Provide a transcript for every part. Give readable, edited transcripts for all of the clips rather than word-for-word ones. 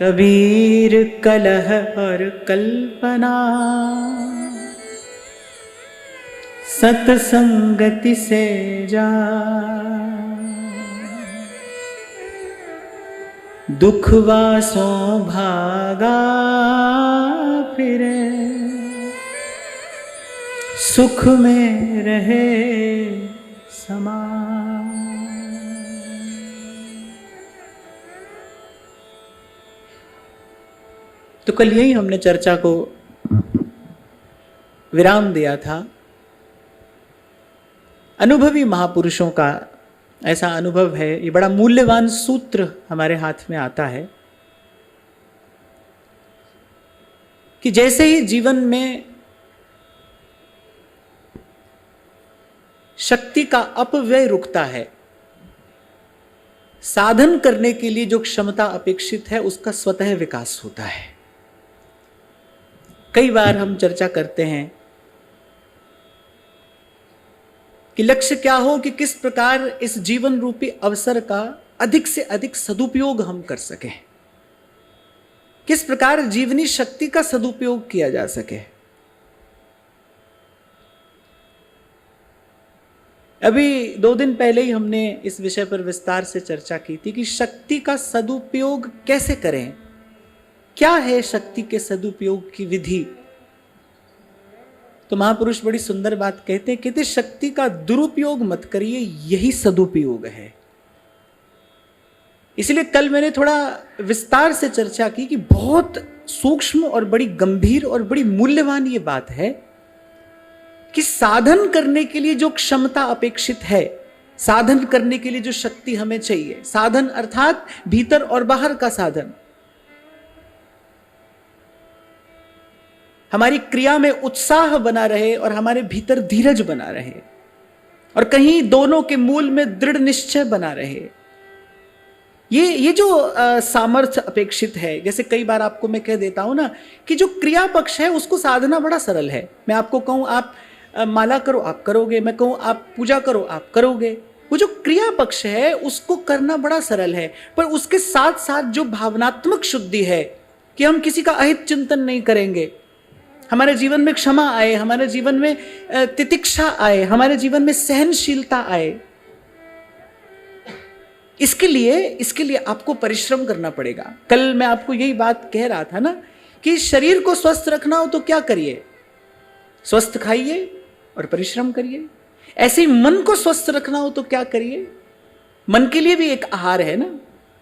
कबीर कलह और कल्पना, सत्संगति से जा। दुखवासों भागा फिरे, सुख में रहे समा। तो कल यही हमने चर्चा को विराम दिया था। अनुभवी महापुरुषों का ऐसा अनुभव है, ये बड़ा मूल्यवान सूत्र हमारे हाथ में आता है कि जैसे ही जीवन में शक्ति का अपव्यय रुकता है, साधन करने के लिए जो क्षमता अपेक्षित है उसका स्वतः विकास होता है। कई बार हम चर्चा करते हैं कि लक्ष्य क्या हो कि किस प्रकार इस जीवन रूपी अवसर का अधिक से अधिक सदुपयोग हम कर सकें, किस प्रकार जीवनी शक्ति का सदुपयोग किया जा सके। अभी 2 दिन पहले ही हमने इस विषय पर विस्तार से चर्चा की थी कि शक्ति का सदुपयोग कैसे करें, क्या है शक्ति के सदुपयोग की विधि। तो महापुरुष बड़ी सुंदर बात कहते शक्ति का दुरुपयोग मत करिए, यही सदुपयोग है। इसलिए कल मैंने थोड़ा विस्तार से चर्चा की कि बहुत सूक्ष्म और बड़ी गंभीर और बड़ी मूल्यवान ये बात है कि साधन करने के लिए जो क्षमता अपेक्षित है, साधन करने के लिए जो शक्ति हमें चाहिए, साधन अर्थात भीतर और बाहर का साधन, हमारी क्रिया में उत्साह बना रहे और हमारे भीतर धीरज बना रहे, और कहीं दोनों के मूल में दृढ़ निश्चय बना रहे। ये जो सामर्थ्य अपेक्षित है, जैसे कई बार आपको मैं कह देता हूं ना कि जो क्रिया पक्ष है उसको साधना बड़ा सरल है। मैं आपको कहूं आप माला करो, आप करोगे। मैं कहूं आप पूजा करो, आप करोगे। वो जो क्रिया पक्ष है उसको करना बड़ा सरल है, पर उसके साथ साथ जो भावनात्मक शुद्धि है कि हम किसी का अहित चिंतन नहीं करेंगे, हमारे जीवन में क्षमा आए, हमारे जीवन में तितिक्षा आए, हमारे जीवन में सहनशीलता आए, इसके लिए आपको परिश्रम करना पड़ेगा। कल मैं आपको यही बात कह रहा था ना कि शरीर को स्वस्थ रखना हो तो क्या करिए, स्वस्थ खाइए और परिश्रम करिए। ऐसे ही मन को स्वस्थ रखना हो तो क्या करिए, मन के लिए भी एक आहार है ना,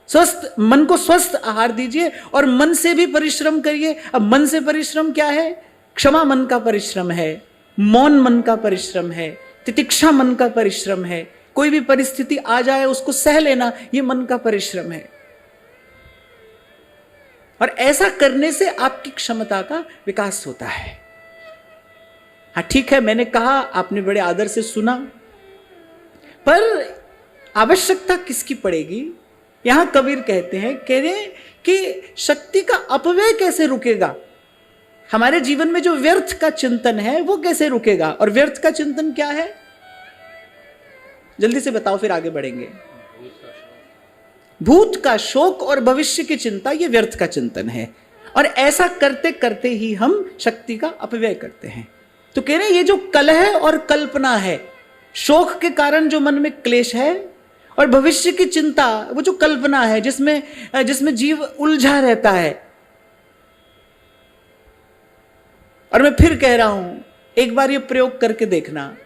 स्वस्थ मन को स्वस्थ आहार दीजिए और मन से भी परिश्रम करिए। अब मन से परिश्रम क्या है? क्षमा मन का परिश्रम है, मौन मन का परिश्रम है, तितिक्षा मन का परिश्रम है, कोई भी परिस्थिति आ जाए उसको सह लेना, ये मन का परिश्रम है। और ऐसा करने से आपकी क्षमता का विकास होता है। हाँ ठीक है, मैंने कहा, आपने बड़े आदर से सुना, पर आवश्यकता किसकी पड़ेगी? यहां कबीर कहते हैं, कह रहे हैं कि शक्ति का अपव्यय कैसे रुकेगा, हमारे जीवन में जो व्यर्थ का चिंतन है वो कैसे रुकेगा। और व्यर्थ का चिंतन क्या है, जल्दी से बताओ, फिर आगे बढ़ेंगे। भूत का शोक और भविष्य की चिंता, ये व्यर्थ का चिंतन है, और ऐसा करते करते ही हम शक्ति का अपव्यय करते हैं। तो कह रहे हैं ये जो कलह और कल्पना है, शोक के कारण जो मन में क्लेश है, और भविष्य की चिंता, वो जो कल्पना है जिसमें जीव उलझा रहता है। और मैं फिर कह रहा हूं, एक बार ये प्रयोग करके देखना,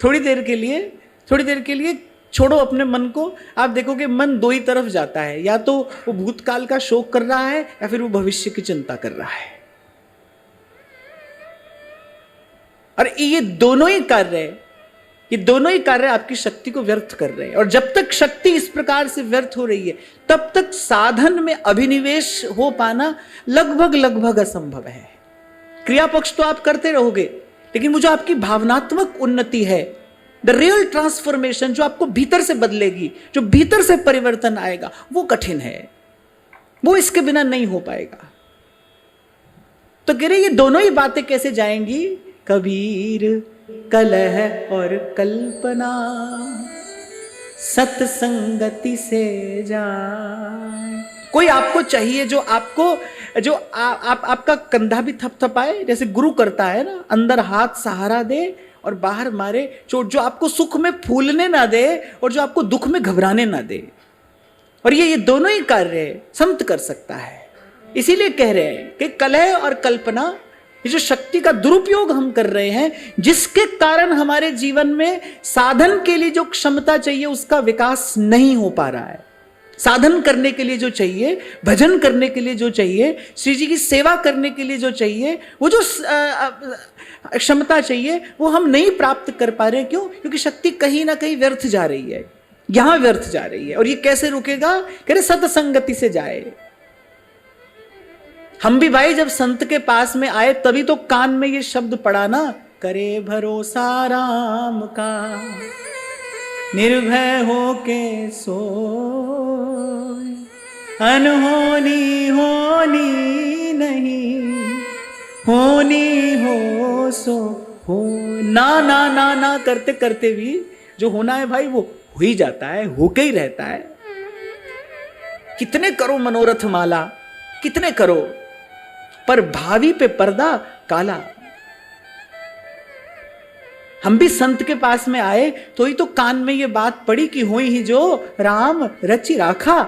थोड़ी देर के लिए छोड़ो अपने मन को। आप देखोगे मन 2 ही तरफ जाता है, या तो वो भूतकाल का शोक कर रहा है या फिर वो भविष्य की चिंता कर रहा है। और ये दोनों ही कार्य आपकी शक्ति को व्यर्थ कर रहे हैं। और जब तक शक्ति इस प्रकार से व्यर्थ हो रही है, तब तक साधन में अभिनिवेश हो पाना लगभग असंभव है। क्रिया पक्ष तो आप करते रहोगे, लेकिन वो जो आपकी भावनात्मक उन्नति है, द रियल ट्रांसफॉर्मेशन, जो आपको भीतर से बदलेगी, जो भीतर से परिवर्तन आएगा, वो कठिन है, वो इसके बिना नहीं हो पाएगा। तो कह रहे ये दोनों ही बातें कैसे जाएंगी? कबीर कलह और कल्पना, सत्संगति से जाए। कोई आपको चाहिए जो आपको जो आपका कंधा भी थपथपाए, जैसे गुरु करता है ना, अंदर हाथ सहारा दे और बाहर मारे चोट, जो आपको सुख में फूलने ना दे और जो आपको दुख में घबराने ना दे। और ये दोनों ही कार्य संत कर सकता है। इसीलिए कह रहे हैं कि कलह और कल्पना, ये जो शक्ति का दुरुपयोग हम कर रहे हैं, जिसके कारण हमारे जीवन में साधन के लिए जो क्षमता चाहिए उसका विकास नहीं हो पा रहा है। साधन करने के लिए जो चाहिए, भजन करने के लिए जो चाहिए, श्री जी की सेवा करने के लिए जो चाहिए, वो जो क्षमता चाहिए वो हम नहीं प्राप्त कर पा रहे हैं। क्यों? क्योंकि शक्ति कहीं ना कहीं व्यर्थ जा रही है, यहां व्यर्थ जा रही है। और ये कैसे रुकेगा? कह रहे सतसंगति से जाए। हम भी भाई जब संत के पास में आए तभी तो कान में ये शब्द पड़ा ना, करे भरोसा राम का, निर्भय होके सोए, अनहोनी होनी नहीं, होनी हो सो हो। ना ना ना ना करते करते भी जो होना है भाई वो हो ही जाता है, होके ही रहता है। कितने करो मनोरथ माला, कितने करो, पर भावी पे पर्दा काला। हम भी संत के पास में आए तो ही तो कान में ये बात पड़ी कि होई ही जो राम रचि राखा।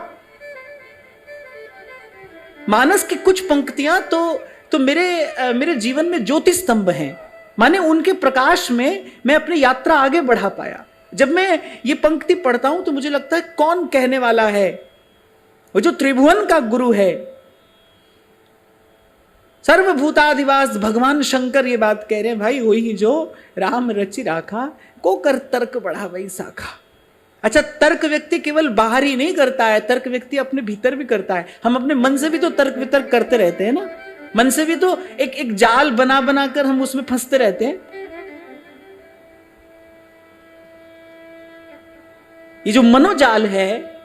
मानस की कुछ पंक्तियां तो मेरे जीवन में ज्योति स्तंभ हैं। माने उनके प्रकाश में मैं अपनी यात्रा आगे बढ़ा पाया। जब मैं ये पंक्ति पढ़ता हूं तो मुझे लगता है कौन कहने वाला है? वो जो त्रिभुवन का गुरु है, सर्वभूताधिवास भगवान शंकर ये बात कह रहे हैं, भाई वही ही जो राम रचि राखा, को कर तर्क बढ़ा वही शाखा। अच्छा, तर्क व्यक्ति केवल बाहर ही नहीं करता है, तर्क व्यक्ति अपने भीतर भी करता है। हम अपने मन से भी तो तर्क वितर्क करते रहते हैं ना, मन से भी तो एक जाल बना बना कर हम उसमें फंसते रहते हैं। ये जो मनोजाल है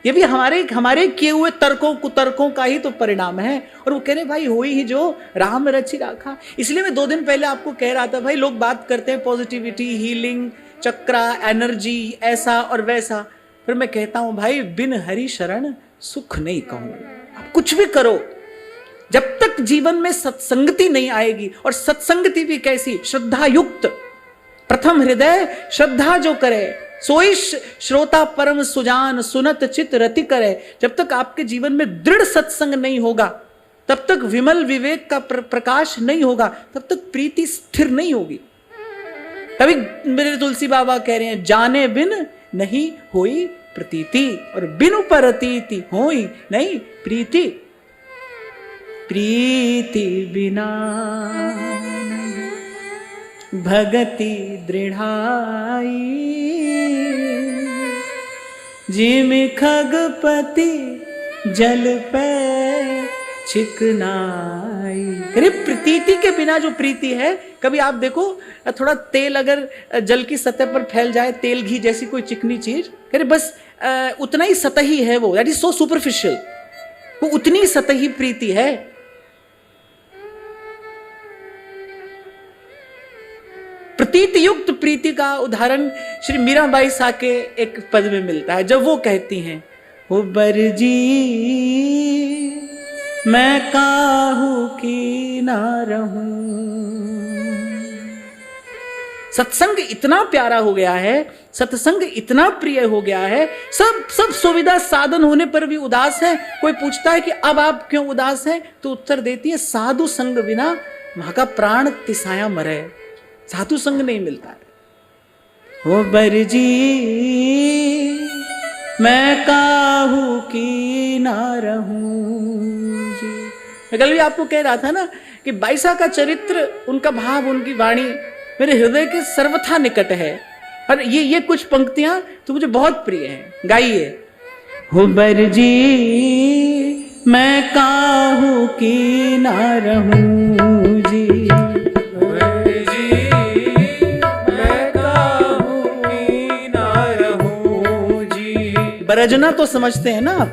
ये भी हमारे किए हुए तर्कों कुतर्कों का ही तो परिणाम है। और वो कह रहे भाई होई ही जो राम रचि राखा। इसलिए मैं 2 दिन पहले आपको कह रहा था, भाई लोग बात करते हैं पॉजिटिविटी, हीलिंग, चक्रा, एनर्जी, ऐसा और वैसा, फिर मैं कहता हूं भाई बिन हरि शरण सुख नहीं कहूं। आप कुछ भी करो, जब तक जीवन में सत्संगति नहीं आएगी, और सत्संगति भी कैसी? श्रद्धा युक्त। प्रथम हृदय श्रद्धा जो करे सोई श्रोता परम सुजान, सुनत चित रति करे। जब तक आपके जीवन में दृढ़ सत्संग नहीं होगा, तब तक विमल विवेक का प्रकाश नहीं होगा, तब तक प्रीति स्थिर नहीं होगी। तभी मेरे तुलसी बाबा कह रहे हैं, जाने बिन नहीं होई प्रतीति, और बिनु परतीति होई नहीं प्रीति। प्रीति बिना भगति दृढ़ाई, जिम खगपति जल पे चिकनाई। अरे प्रतीति के बिना जो प्रीति है, कभी आप देखो थोड़ा तेल अगर जल की सतह पर फैल जाए, तेल घी जैसी कोई चिकनी चीज, अरे बस उतना ही सतही है वो, दैट इज सो सुपरफिशियल। वो उतनी सतही प्रीति है। प्रतीति युक्त प्रीति का उदाहरण श्री मीराबाई सा के एक पद में मिलता है, जब वो कहती हैं, हो बरजी मैं काहू की ना रहूं। सत्संग इतना प्यारा हो गया है, सत्संग इतना प्रिय हो गया है, सब सुविधा साधन होने पर भी उदास है। कोई पूछता है कि अब आप क्यों उदास हैं, तो उत्तर देती है, साधु संग बिना वहां का प्राण तिसाया मरे। साधु संग नहीं मिलता है। हो बरजी मैं काहू की ना रहूं जी। मैं कल भी आपको कह रहा था ना कि बाईसा का चरित्र, उनका भाव, उनकी वाणी मेरे हृदय के सर्वथा निकट है। और ये कुछ पंक्तियां तो मुझे बहुत प्रिय हैं, गाइए। हो बरजी मैं काहू की ना रहूं जी, बरजना तो समझते हैं ना आप,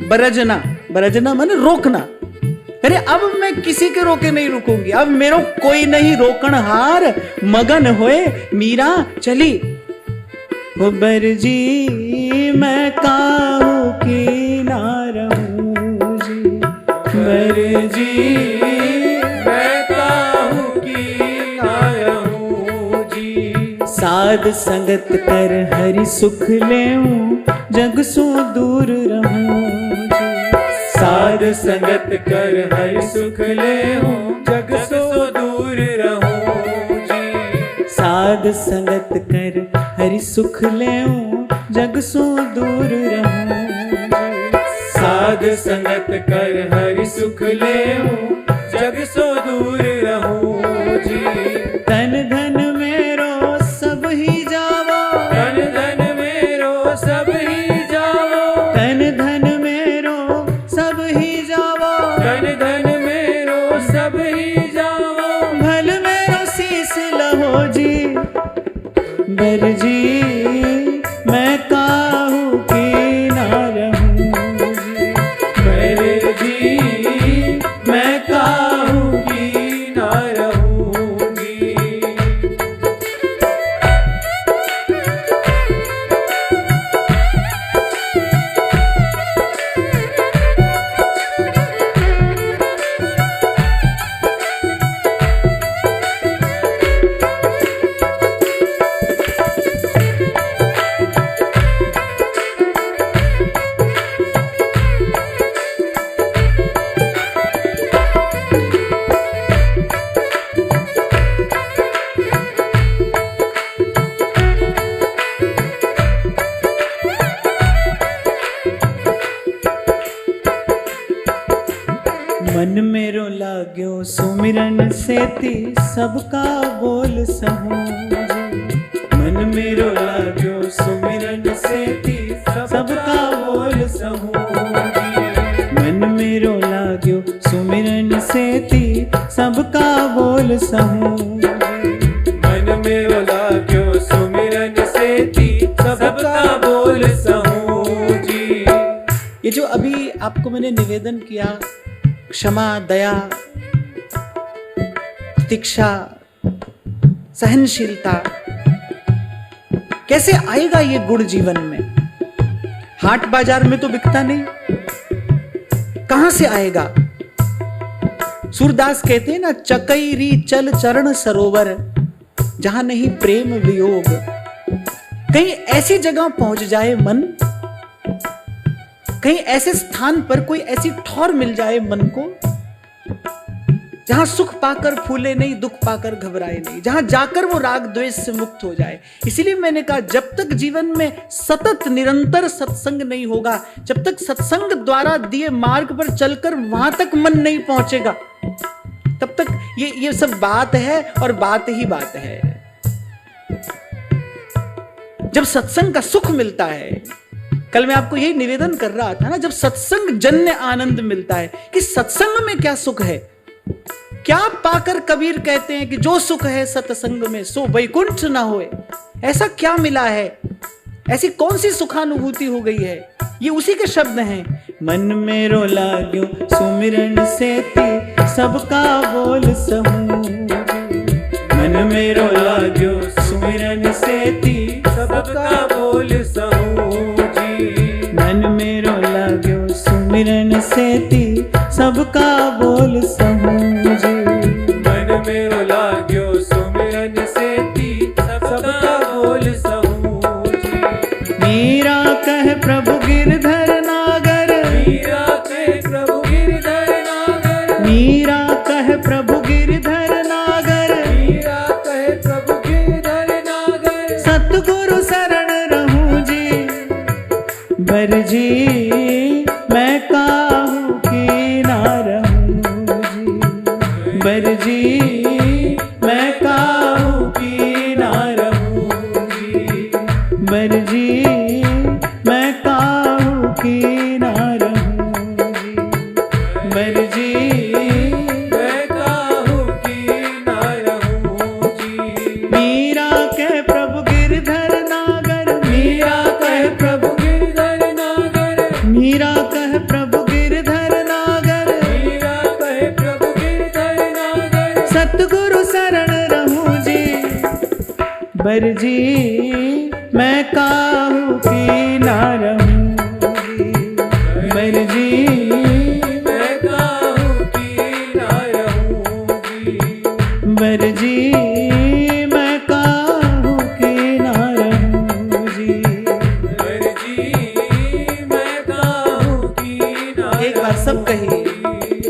बरजना माने रोकना। अरे अब मैं किसी के रोके नहीं रुकूंगी, अब मेरो कोई नहीं रोकन हार, मगन होए मीरा चली। हो बरजी मैं काहू की ना रहूं। बर जी मैं काहू की ना रहूं जी। साध संगत कर हरि सुख लेऊं, जग सो दूर रहूं जी। साध संगत कर हरि सुख लेऊं, जग सो दूर रहूं जी। साध संगत कर हरि सुख लेऊं, जग सो दूर रहूं जी। साध संगत कर हरि सुख लेऊं, जग सो दूर रहूं जी। तन धन मेरो सब ही जावा, तन धन मेरो सब ही जावा, तन धन मेरो सब ही जावा, तन धन मेरो सब ही जावा। भल मेरो शीस लहो जी, बर जी मैं काहू की ना रहूं जी। बर जी मैं काहू की ना रहूं जी। मन मेरो लाग्यो सुमिरन सेती, सबका बोल सहूं जी। मन मेरो लाग्यो सुमिरन सेती, सबका बोल सहूं जी। मन मेरो लाग्यो सुमिरन सेती, सबका बोल सहूं जी। मन मेरो लाग्यो सुमिरन सेती, सबका बोल सहूं जी। ये जो अभी आपको मैंने निवेदन किया, क्षमा, दया, प्रतीक्षा, सहनशीलता, कैसे आएगा ये गुण जीवन में? हाट बाजार में तो बिकता नहीं, कहां से आएगा? सूरदास कहते हैं ना, चकैरी चल चरण सरोवर, जहां नहीं प्रेम वियोग। कहीं ऐसी जगह पहुंच जाए मन, कहीं ऐसे स्थान पर कोई ऐसी ठौर मिल जाए मन को, जहां सुख पाकर फूले नहीं, दुख पाकर घबराए नहीं, जहां जाकर वो राग द्वेष से मुक्त हो जाए। इसीलिए मैंने कहा, जब तक जीवन में सतत निरंतर सत्संग नहीं होगा, जब तक सत्संग द्वारा दिए मार्ग पर चलकर वहां तक मन नहीं पहुंचेगा, तब तक ये सब बात है और बात ही बात है। जब सत्संग का सुख मिलता है, कल मैं आपको यही निवेदन कर रहा था ना, जब सत्संग जन्य आनंद मिलता है, कि सत्संग में क्या सुख है, क्या पाकर कबीर कहते हैं कि जो सुख है सत्संग में सो वैकुंठ ना होए। ऐसा क्या मिला है, ऐसी कौन सी सुखानुभूति हो गई है? ये उसी के शब्द हैं। मन मेरो लाग्यो सुमिरन सेती, सबका बोल सहूं जी। मन मेरो लाग्यो सुमिरन सेती, सबका बोल सहूं जी। मन मेरो लाग्यो सुमिरन सेती, सबका बोल सहूं जी। मन मेरो लाग्यो सुमिरन सेती, सबका बोल सहूं जी। मीरा कह प्रभु गिरधर नागर, मीरा कह प्रभु गिरधर नागर, मीरा कह प्रभु गिरधर नागर, मीरा कह प्रभु गिरधर नागर। सतगुरु शरण रहूं जी, बर जी मैं काहू की ना रहूं जी। बर जी मैं काहू की ना रहूं जी। बर जी मैं काहू की ना रहूं जी। बर जी मैं काहू की ना रहूं जी। मीरा कह प्रभु गिरधर नागर, मीरा कह प्रभु गिरधर नागर, मीरा कह प्रभु गिरधर नागर, मीरा कह प्रभु गिरधर नागर। सतगुरु शरण रहूं जी, बर जी मैं काहू की ना रहूं जी। बर जी मैं काहू सब कहिए।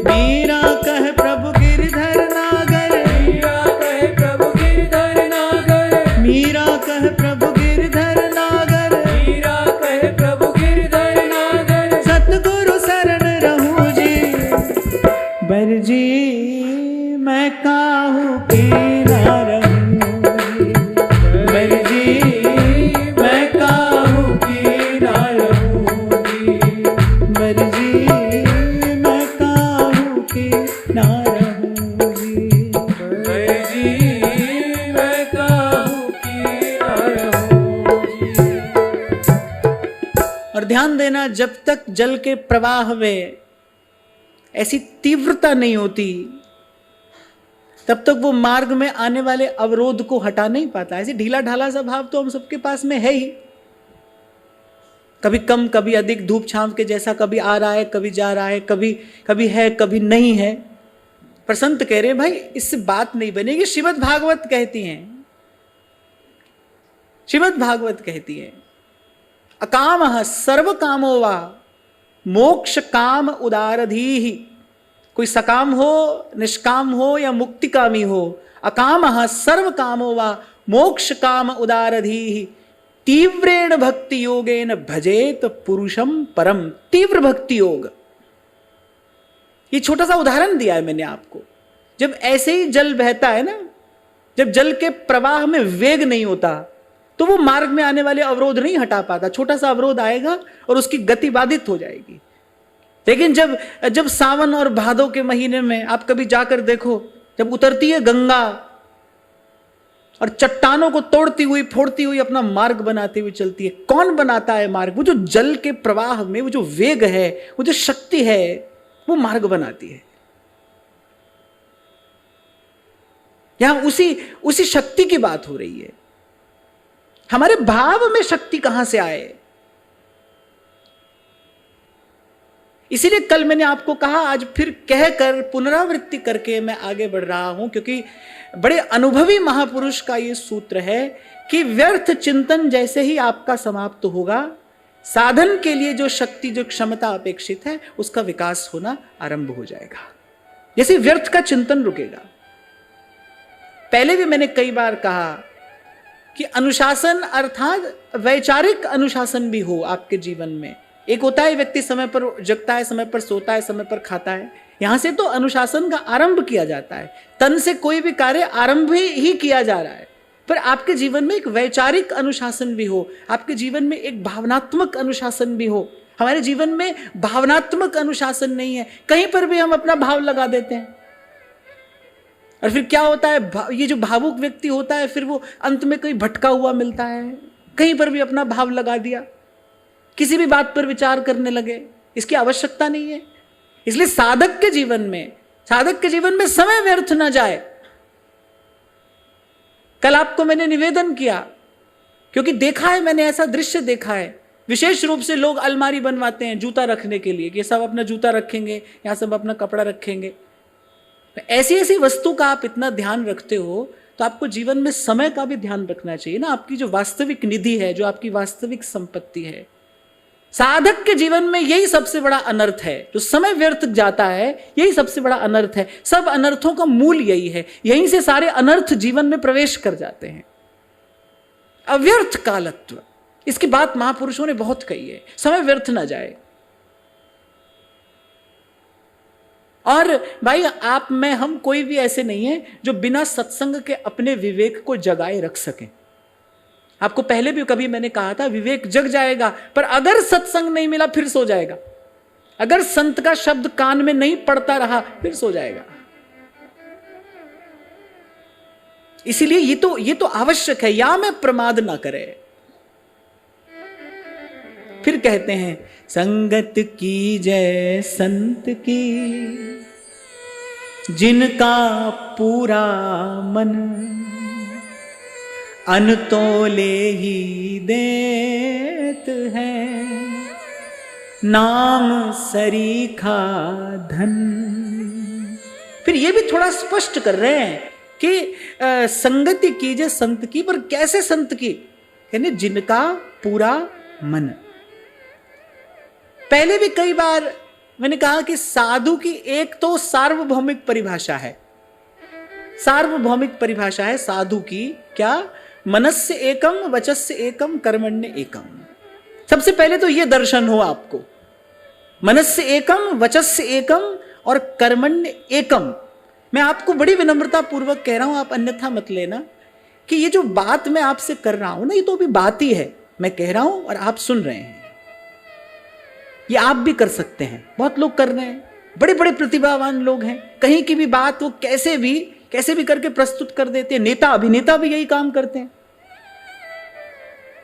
मीरा कह प्रभु गिरधर नागर, मीरा कहे प्रभु गिरधर नागर, मीरा कह प्रभु गिरधर नागर, मीरा कहे प्रभु गिरधर नागर। सतगुरु शरण रहूं जी, बर जी मैं काहू की ना रहूं, बर जी मैं काहू की ना रहूंगी, बर जी मैं काहू की ना रहूंगी, बर जी मैं काहू की ना रहूंगी। और ध्यान देना, जब तक जल के प्रवाह में ऐसी तीव्रता नहीं होती तब तक वो मार्ग में आने वाले अवरोध को हटा नहीं पाता। ऐसे ढीला ढाला सा भाव तो हम सबके पास में है ही, कभी कम कभी अधिक, धूप छांव के जैसा, कभी आ रहा है कभी जा रहा है, कभी कभी है कभी नहीं है। पर संत कह रहे हैं भाई इससे बात नहीं बनेगी। श्रीमद् भागवत कहती हैं, श्रीमद् भागवत कहती है, अकामः सर्व कामो वा मोक्ष काम उदारधीहि। कोई सकाम हो, निष्काम हो या मुक्तिकामी हो, अकामः सर्व कामो वा मोक्ष काम उदारधीहि तीव्रेण भक्ति योगेन भजेत पुरुषम परम। तीव्र भक्ति योग, ये छोटा सा उदाहरण दिया है मैंने आपको। जब ऐसे ही जल बहता है ना, जब जल के प्रवाह में वेग नहीं होता तो वो मार्ग में आने वाले अवरोध नहीं हटा पाता। छोटा सा अवरोध आएगा और उसकी गति बाधित हो जाएगी। लेकिन जब सावन और भादों के महीने में आप कभी जाकर देखो, जब उतरती है गंगा और चट्टानों को तोड़ती हुई फोड़ती हुई अपना मार्ग बनाती हुई चलती है, कौन बनाता है मार्ग? वो जो जल के प्रवाह में वो जो वेग है, वो जो शक्ति है, वो मार्ग बनाती है। यहां उसी शक्ति की बात हो रही है। हमारे भाव में शक्ति कहां से आए? इसीलिए कल मैंने आपको कहा, आज फिर कहकर पुनरावृत्ति करके मैं आगे बढ़ रहा हूं, क्योंकि बड़े अनुभवी महापुरुष का यह सूत्र है कि व्यर्थ चिंतन जैसे ही आपका समाप्त होगा, साधन के लिए जो शक्ति, जो क्षमता अपेक्षित है, उसका विकास होना आरंभ हो जाएगा। जैसे व्यर्थ का चिंतन रुकेगा। पहले भी मैंने कई बार कहा कि अनुशासन अर्थात वैचारिक अनुशासन भी हो आपके जीवन में। एक होता है व्यक्ति समय पर जगता है, समय पर सोता है, समय पर खाता है, यहां से तो अनुशासन का आरंभ किया जाता है। तन से कोई भी कार्य आरंभ ही किया जा रहा है, पर आपके जीवन में एक वैचारिक अनुशासन भी हो, आपके जीवन में एक भावनात्मक अनुशासन भी हो। हमारे जीवन में भावनात्मक अनुशासन नहीं है, कहीं पर भी हम अपना भाव लगा देते हैं और फिर क्या होता है, ये जो भावुक व्यक्ति होता है, फिर वो अंत में कहीं भटका हुआ मिलता है, कहीं पर भी अपना भाव लगा दिया, किसी भी बात पर विचार करने लगे। इसकी आवश्यकता नहीं है। इसलिए साधक के जीवन में समय व्यर्थ ना जाए। कल आपको मैंने निवेदन किया, क्योंकि देखा है मैंने, ऐसा दृश्य देखा है। विशेष रूप से लोग अलमारी बनवाते हैं जूता रखने के लिए, कि सब अपना जूता रखेंगे, यहां सब अपना कपड़ा रखेंगे। ऐसी ऐसी वस्तु का आप इतना ध्यान रखते हो, तो आपको जीवन में समय का भी ध्यान रखना चाहिए ना। आपकी जो वास्तविक निधि है, जो आपकी वास्तविक संपत्ति है, साधक के जीवन में यही सबसे बड़ा अनर्थ है। जो समय व्यर्थ जाता है, यही सबसे बड़ा अनर्थ है। सब अनर्थों का मूल यही है, यहीं से सारे अनर्थ जीवन में प्रवेश कर जाते हैं। अव्यर्थ कालत्व, इसकी बात महापुरुषों ने बहुत कही है। समय व्यर्थ ना जाए। और भाई आप में हम कोई भी ऐसे नहीं है जो बिना सत्संग के अपने विवेक को जगाए रख सके। आपको पहले भी कभी मैंने कहा था, विवेक जग जाएगा, पर अगर सत्संग नहीं मिला फिर सो जाएगा। अगर संत का शब्द कान में नहीं पड़ता रहा फिर सो जाएगा। इसीलिए ये तो आवश्यक है, या में प्रमाद ना करे। फिर कहते हैं, संगत की जय संत की, जिनका पूरा मन अनतोले ही देत है, नाम सरीखा धन। फिर ये भी थोड़ा स्पष्ट कर रहे हैं कि संगति कीजिए संत की, पर कैसे संत की? कहने जिनका पूरा मन। पहले भी कई बार मैंने कहा कि साधु की एक तो सार्वभौमिक परिभाषा है, सार्वभौमिक परिभाषा है साधु की, क्या? मनस्य एकम, वचस्य एकम, कर्मण्य एकम। सबसे पहले तो यह दर्शन हो आपको, मनस्य एकम, वचस्य एकम और कर्मण्य एकम। मैं आपको बड़ी विनम्रता पूर्वक कह रहा हूं, आप अन्यथा मत लेना, कि ये जो बात मैं आपसे कर रहा हूं ना, ये तो अभी बात ही है, मैं कह रहा हूं और आप सुन रहे हैं। ये आप भी कर सकते हैं, बहुत लोग कर रहे हैं, बड़े बड़े प्रतिभावान लोग हैं, कहीं की भी बात वो कैसे भी करके प्रस्तुत कर देते हैं। नेता अभिनेता भी यही काम करते हैं,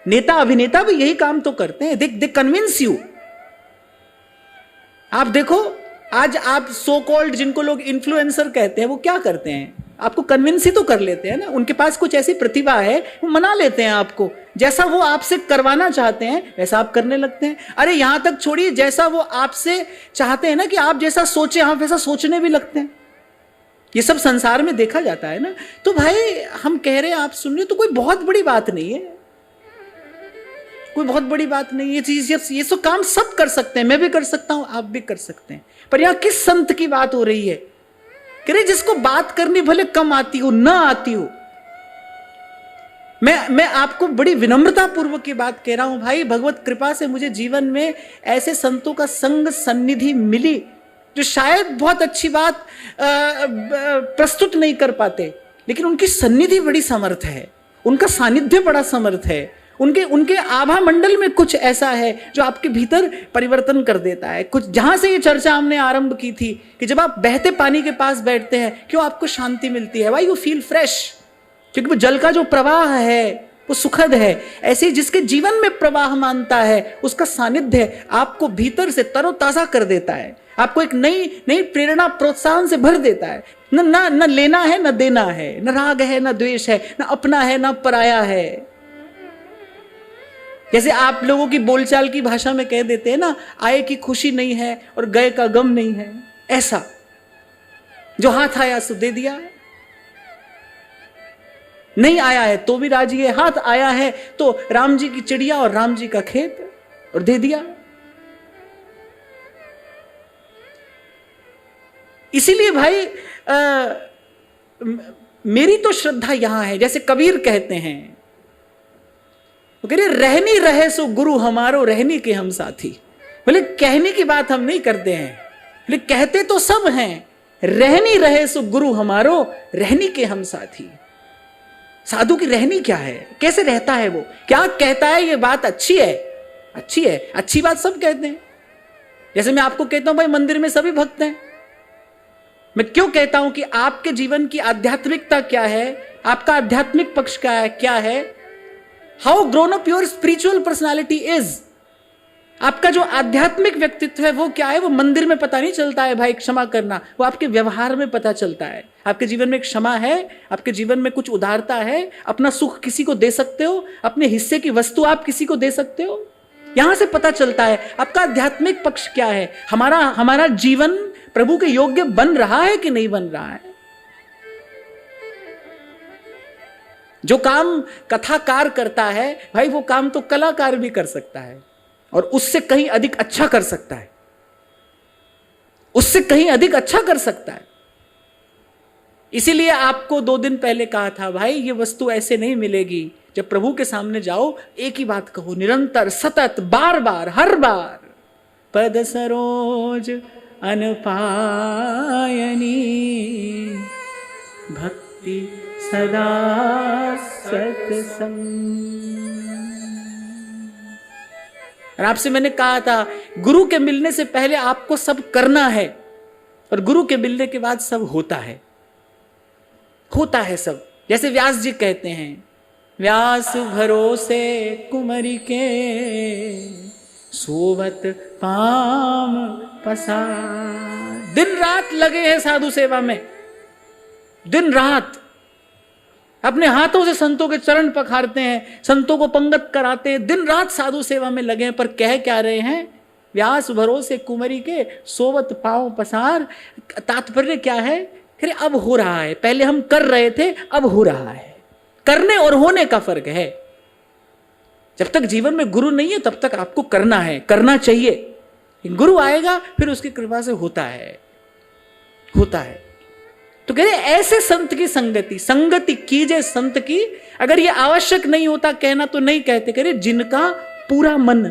नेता अभिनेता भी यही काम तो करते हैं। They convince you. आप देखो, आज आप सो कॉल्ड जिनको लोग इन्फ्लुएंसर कहते हैं, वो क्या करते हैं? आपको कन्विंस ही तो कर लेते हैं ना। उनके पास कुछ ऐसी प्रतिभा है, वो मना लेते हैं आपको, जैसा वो आपसे करवाना चाहते हैं वैसा आप करने लगते हैं। अरे यहां तक छोड़िए, जैसा वो आपसे चाहते हैं ना कि आप जैसा सोचे, आप वैसा सोचने भी लगते हैं। ये सब संसार में देखा जाता है ना। तो भाई हम कह रहे हैं, आप सुन रहे, तो कोई बहुत बड़ी बात नहीं है, कोई बहुत बड़ी बात नहीं। ये चीज, ये सब काम सब कर सकते हैं, मैं भी कर सकता हूं, आप भी कर सकते हैं। पर यहां किस संत की बात हो रही है? कह रहे जिसको बात करनी भले कम आती हो, ना आती हो। मैं आपको बड़ी विनम्रता पूर्वक की बात कह रहा हूं भाई, भगवत कृपा से मुझे जीवन में ऐसे संतों का संग सन्निधि मिली जो शायद बहुत अच्छी बात प्रस्तुत नहीं कर पाते, लेकिन उनकी सन्निधि बड़ी समर्थ है, उनका सानिध्य बड़ा समर्थ है, उनके आभा मंडल में कुछ ऐसा है जो आपके भीतर परिवर्तन कर देता है। कुछ जहां से ये चर्चा हमने आरंभ की थी कि जब आप बहते पानी के पास बैठते हैं, क्यों आपको शांति मिलती है? वाई यू फील फ्रेश, क्योंकि वो जल का जो प्रवाह है वो सुखद है। ऐसे ही जिसके जीवन में प्रवाह मानता है, उसका सानिध्य आपको भीतर से तरोताजा कर देता है, आपको एक नई प्रेरणा प्रोत्साहन से भर देता है। न लेना है न देना है, न राग है न द्वेष है, न अपना है न पराया है। जैसे आप लोगों की बोलचाल की भाषा में कह देते हैं ना, आए की खुशी नहीं है और गए का गम नहीं है। ऐसा जो हाथ आया सो दे दिया, नहीं आया है तो भी राजी है, हाथ आया है तो राम जी की चिड़िया और राम जी का खेत, और दे दिया। इसीलिए भाई मेरी तो श्रद्धा यहां है, जैसे कबीर कहते हैं, वो कह रहे रहनी रहे सो गुरु हमारो, रहनी के हम साथी। बोले कहने की बात हम नहीं करते हैं, बोले कहते तो सब हैं, रहनी रहे सो गुरु हमारो, रहनी के हम साथी। साधु की रहनी क्या है, कैसे रहता है वो, क्या कहता है, ये बात अच्छी है, अच्छी है, अच्छी बात सब कहते हैं। जैसे मैं आपको कहता हूं भाई मंदिर में सभी भक्त हैं, मैं क्यों कहता हूं कि आपके जीवन की आध्यात्मिकता क्या है, आपका आध्यात्मिक पक्ष क्या है, how grown up your spiritual personality is, आपका जो आध्यात्मिक व्यक्तित्व है वो क्या है, वो मंदिर में पता नहीं चलता है भाई, क्षमा करना, वो आपके व्यवहार में पता चलता है। आपके जीवन में एक क्षमा है, आपके जीवन में कुछ उदारता है, अपना सुख किसी को दे सकते हो, अपने हिस्से की वस्तु आप किसी को दे सकते हो, यहां से पता चलता है आपका आध्यात्मिक पक्ष क्या है। हमारा जीवन प्रभु के योग्य बन रहा है कि नहीं बन रहा है। जो काम कथाकार करता है भाई, वो काम तो कलाकार भी कर सकता है, और उससे कहीं अधिक अच्छा कर सकता है, उससे कहीं अधिक अच्छा कर सकता है। इसीलिए आपको 2 दिन पहले कहा था भाई, ये वस्तु ऐसे नहीं मिलेगी। जब प्रभु के सामने जाओ, एक ही बात कहो, निरंतर, सतत, बार बार, हर बार, पद सरोज अनपायनी भक्ति सदा सत्संग। और आपसे मैंने कहा था, गुरु के मिलने से पहले आपको सब करना है, और गुरु के मिलने के बाद सब होता है, होता है सब। जैसे व्यास जी कहते हैं, व्यास भरोसे कुमरी के, सोवत पाम पसार। दिन रात लगे हैं साधु सेवा में, दिन रात अपने हाथों से संतों के चरण पखारते हैं, संतों को पंगत कराते हैं, दिन रात साधु सेवा में लगे हैं। पर कह क्या रहे हैं, व्यास भरोसे कुमरी के, सोवत पांव पसार। तात्पर्य क्या है, अरे अब हो रहा है, पहले हम कर रहे थे, अब हो रहा है। करने और होने का फर्क है। जब तक जीवन में गुरु नहीं है तब तक आपको करना है, करना चाहिए। गुरु आएगा फिर उसकी कृपा से होता है। तो कह रहे ऐसे संत की संगति कीजिए संत की। अगर ये आवश्यक नहीं होता कहना तो नहीं कहते। कह रहे जिनका पूरा मन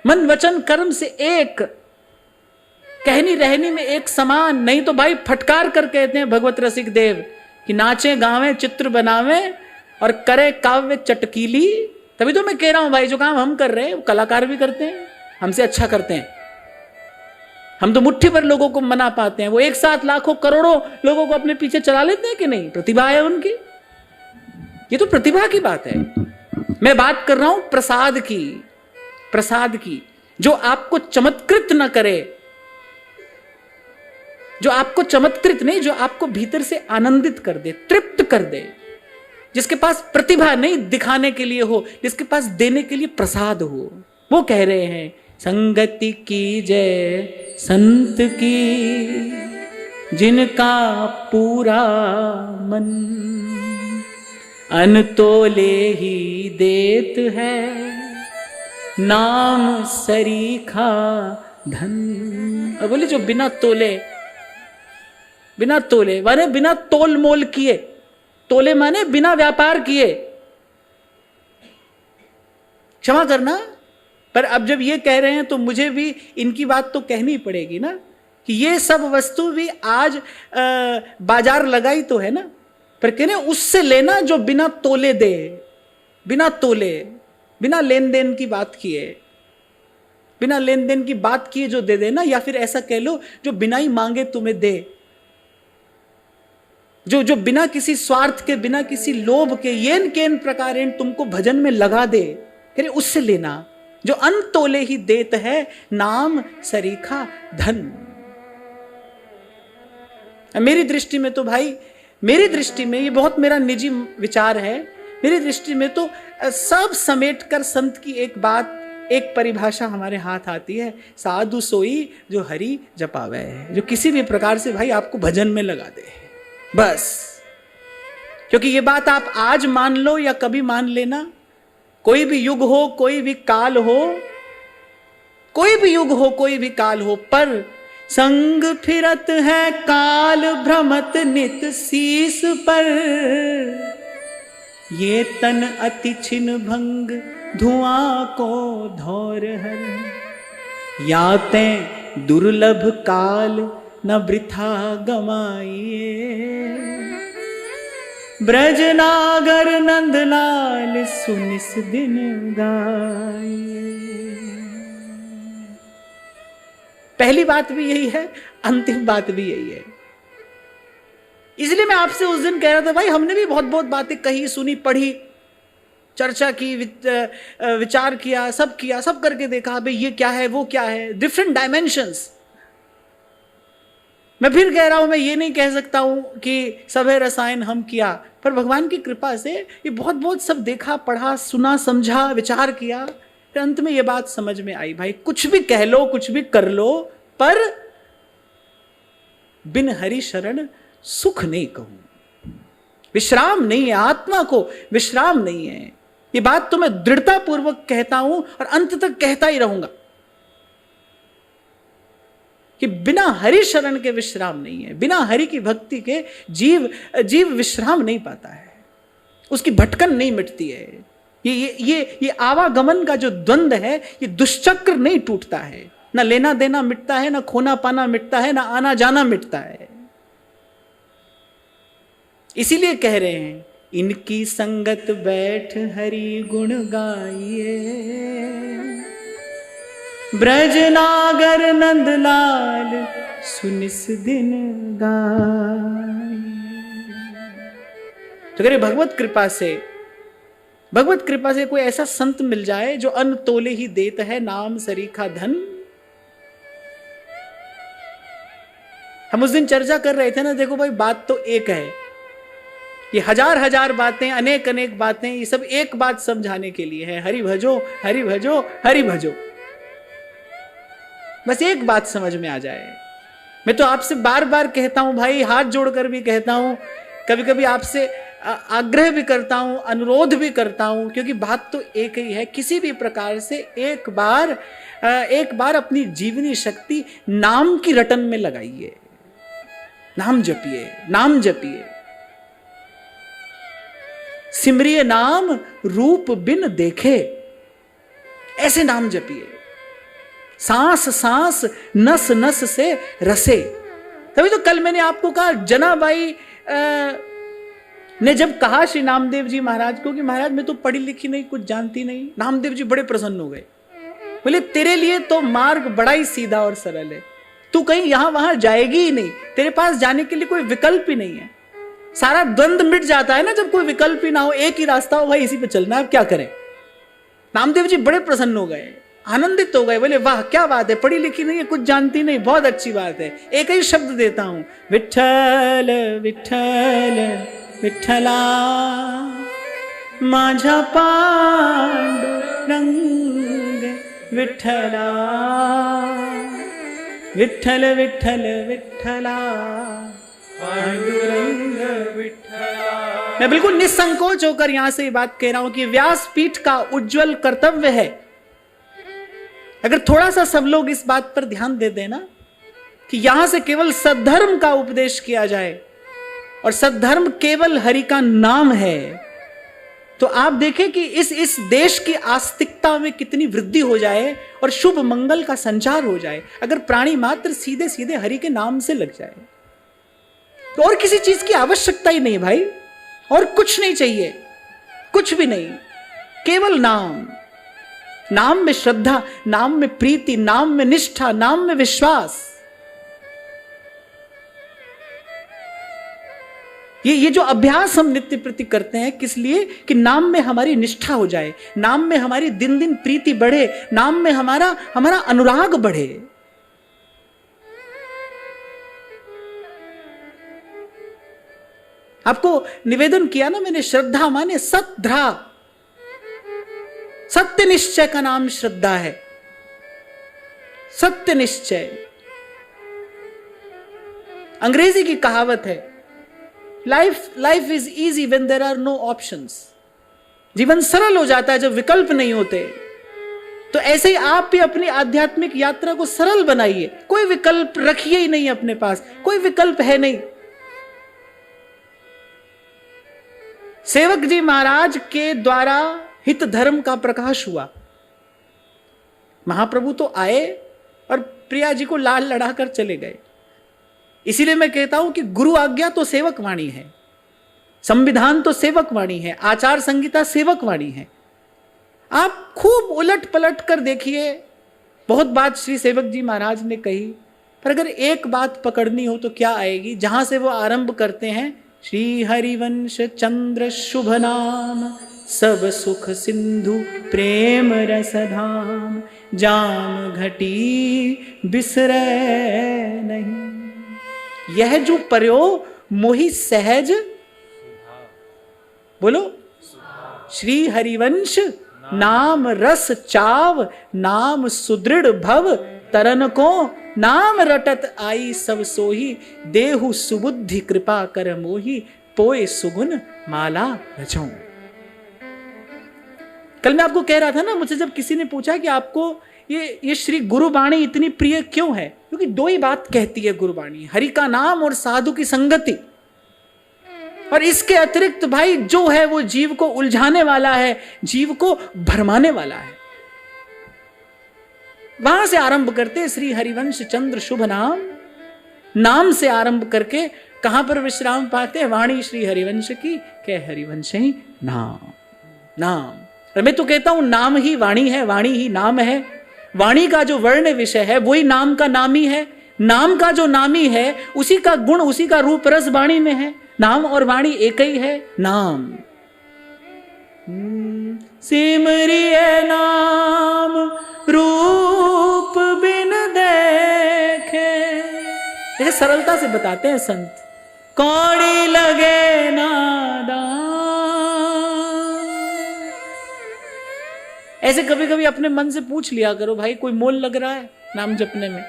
मन वचन कर्म से एक, कहनी रहनी में एक समान। नहीं तो भाई फटकार कर कहते हैं भगवत रसिक देव कि नाचे गावे चित्र बनावे और करे काव्य चटकीली। तभी तो मैं कह रहा हूं भाई जो काम हम कर रहे हैं वो कलाकार भी करते हैं, हमसे अच्छा करते हैं। हम तो मुट्ठी भर लोगों को मना पाते हैं, वो एक साथ लाखों करोड़ों लोगों को अपने पीछे चला लेते हैं कि नहीं। प्रतिभा है उनकी, ये तो प्रतिभा की बात है। मैं बात कर रहा हूं प्रसाद की, जो आपको चमत्कृत न करे, जो आपको चमत्कृत नहीं, जो आपको भीतर से आनंदित कर दे, तृप्त कर दे, जिसके पास प्रतिभा नहीं दिखाने के लिए हो, जिसके पास देने के लिए प्रसाद हो। वो कह रहे हैं संगति की जय संत की, जिनका पूरा मन अनतोले ही देत है, नाम सरीखा धन। अब बोले जो बिना तोले माने बिना तोल मोल किए, तोले माने बिना व्यापार किए। क्षमा करना, पर अब जब ये कह रहे हैं तो मुझे भी इनकी बात तो कहनी पड़ेगी ना कि ये सब वस्तु भी आज बाजार लगाई तो है ना, पर कहने उससे लेना जो बिना तोले दे, बिना लेन देन की बात किए, जो दे देना। या फिर ऐसा कह लो जो बिना ही मांगे तुम्हें दे, जो बिना किसी स्वार्थ के, बिना किसी लोभ के, येन केन प्रकारेण तुमको भजन में लगा दे, कह उससे लेना। जो अनतोले ही देत है, नाम सरीखा धन। मेरी दृष्टि में तो भाई, मेरी दृष्टि में ये बहुत मेरा निजी विचार है, मेरी दृष्टि में तो सब समेट कर संत की एक बात, एक परिभाषा हमारे हाथ आती है, साधु सोई जो हरि जपावे है, जो किसी भी प्रकार से भाई आपको भजन में लगा दे बस। क्योंकि ये बात आप आज मान लो या कभी मान लेना, कोई भी युग हो, कोई भी काल हो, पर संग फिरत है काल भ्रमत नित शीस पर, ये तन अति छिन भंग धुआं को धौर हर, याते दुर्लभ काल न वृथा गमाइए, ब्रज नागर नंदलाल सुनिस दिन गाइए। पहली बात भी यही है, अंतिम बात भी यही है। इसलिए मैं आपसे उस दिन कह रहा था भाई हमने भी बहुत बहुत बातें कही, सुनी, पढ़ी, चर्चा की, विचार किया, सब करके देखा भाई ये क्या है, वो क्या है, डिफरेंट डायमेंशंस। मैं फिर कह रहा हूं, मैं ये नहीं कह सकता हूं कि सब है रसायन हम किया, पर भगवान की कृपा से ये बहुत बहुत सब देखा, पढ़ा, सुना, समझा, विचार किया, फिर अंत में ये बात समझ में आई भाई कुछ भी कह लो, कुछ भी कर लो, पर बिन हरि शरण सुख नहीं कहूं, विश्राम नहीं है, आत्मा को विश्राम नहीं है। ये बात तो मैं दृढ़ता पूर्वक कहता हूं और अंत तक कहता ही रहूंगा कि बिना हरि शरण के विश्राम नहीं है, बिना हरि की भक्ति के जीव विश्राम नहीं पाता है, उसकी भटकन नहीं मिटती है। ये आवागमन का जो द्वंद्व है, ये दुष्चक्र नहीं टूटता है, ना लेना देना मिटता है, ना खोना पाना मिटता है, ना आना जाना मिटता है। इसीलिए कह रहे हैं इनकी संगत बैठ हरि गुण गाइए, ब्रज नागर नंदलाल सुनिस दिन गाइए। तो कह भगवत कृपा से कोई ऐसा संत मिल जाए जो अन्न तोले ही देता है, नाम सरीखा धन। हम उस दिन चर्चा कर रहे थे ना, देखो भाई बात तो एक है, ये हजार बातें, अनेक बातें, ये सब एक बात समझाने के लिए है, हरि भजो हरि भजो हरि भजो। बस एक बात समझ में आ जाए। मैं तो आपसे बार बार कहता हूं भाई, हाथ जोड़कर भी कहता हूं, कभी कभी आपसे आग्रह भी करता हूं, अनुरोध भी करता हूं, क्योंकि बात तो एक ही है। किसी भी प्रकार से एक बार अपनी जीवनी शक्ति नाम की रटन में लगाइए। नाम जपिए, नाम जपिए। सिमरिए नाम रूप बिन देखे, ऐसे नाम जपिए। सांस सांस नस नस से रसे। तभी तो कल मैंने आपको कहा, जनाबाई ने जब कहा श्री नामदेव जी महाराज को कि महाराज मैं तो पढ़ी लिखी नहीं, कुछ जानती नहीं, नामदेव जी बड़े प्रसन्न हो गए। बोले तेरे लिए तो मार्ग बड़ा ही सीधा और सरल है, तू कहीं यहां वहां जाएगी ही नहीं, तेरे पास जाने के लिए कोई विकल्प ही नहीं है। सारा द्वंद मिट जाता है ना जब कोई विकल्प ही ना हो, एक ही रास्ता हो, भाई इसी पे चलना है, अब क्या करें। नामदेव जी बड़े प्रसन्न हो गए, आनंदित हो गए। बोले वाह क्या बात है, पढ़ी लिखी नहीं है, कुछ जानती नहीं, बहुत अच्छी बात है। एक ही शब्द देता हूं, विठ्ठल विठ्ठल विठ्ठला माझा पांडुरंग विठ्ठला, विठ्ठल विठ्ठल विठ्ठला पांडुरंग विठ्ठला। मैं बिल्कुल निसंकोच होकर यहां से ये बात कह रहा हूं कि व्यासपीठ का उज्जवल कर्तव्य है, अगर थोड़ा सा सब लोग इस बात पर ध्यान दे देना कि यहां से केवल सद्धर्म का उपदेश किया जाए, और सद्धर्म केवल हरि का नाम है, तो आप देखें कि इस देश की आस्तिकता में कितनी वृद्धि हो जाए और शुभ मंगल का संचार हो जाए, अगर प्राणी मात्र सीधे सीधे हरि के नाम से लग जाए। तो और किसी चीज की आवश्यकता ही नहीं भाई, और कुछ नहीं चाहिए, कुछ भी नहीं, केवल नाम। नाम में श्रद्धा, नाम में प्रीति, नाम में निष्ठा, नाम में विश्वास। ये जो अभ्यास हम नित्य प्रति करते हैं, किस लिए? कि नाम में हमारी निष्ठा हो जाए, नाम में हमारी दिन दिन प्रीति बढ़े, नाम में हमारा अनुराग बढ़े। आपको निवेदन किया ना मैंने, श्रद्धा माने सद्ध्रा, सत्य निश्चय का नाम श्रद्धा है। सत्य निश्चय, अंग्रेजी की कहावत है, life is easy when there are no options. जीवन सरल हो जाता है जब विकल्प नहीं होते। तो ऐसे ही आप भी अपनी आध्यात्मिक यात्रा को सरल बनाइए, कोई विकल्प रखिए ही नहीं अपने पास, कोई विकल्प है नहीं। सेवक जी महाराज के द्वारा हित धर्म का प्रकाश हुआ। महाप्रभु तो आए और प्रिया जी को लाल लड़ाकर चले गए। इसीलिए मैं कहता हूं कि गुरु आज्ञा तो सेवक वाणी है, संविधान तो सेवक वाणी है, आचार संहिता सेवक वाणी है। आप खूब उलट पलट कर देखिए, बहुत बात श्री सेवक जी महाराज ने कही, पर अगर एक बात पकड़नी हो तो क्या आएगी? जहां से वो आरंभ करते हैं, श्री हरिवंश चंद्र शुभ नाम, सब सुख सिंधु प्रेम रसधाम, जाम घटी बिसरे नहीं। यह जो पर्यो मोहि सहज, बोलो, श्री हरिवंश नाम रस चाव, नाम सुदृढ़ भव तरन को, नाम रटत आई सब सोही, देहु सुबुद्धि कृपा कर मोही, पोए सुगुन माला रचऊं। कल मैं आपको कह रहा था ना, मुझसे जब किसी ने पूछा कि आपको ये श्री गुरुवाणी इतनी प्रिय क्यों है, क्योंकि दो ही बात कहती है गुरुवाणी, हरि का नाम और साधु की संगति। और इसके अतिरिक्त भाई जो है वो जीव को उलझाने वाला है, जीव को भरमाने वाला है। वहां से आरंभ करते श्री हरिवंश चंद्र शुभ नाम, नाम से आरंभ करके कहां पर विश्राम पाते हैं? वाणी श्री हरिवंश की, कह हरिवंश ही नाम। नाम, और मैं तो कहता हूं नाम ही वाणी है, वाणी ही नाम है। वाणी का जो वर्ण विषय है वही नाम का नामी है, नाम का जो नामी है उसी का गुण, उसी का रूप रस वाणी में है। नाम और वाणी एक ही है, नाम। सिमरिए नाम रूप बिन देखे, ऐसे सरलता से बताते हैं संत, कौड़ी लगे नादान। ऐसे कभी कभी अपने मन से पूछ लिया करो, भाई कोई मोल लग रहा है नाम जपने में?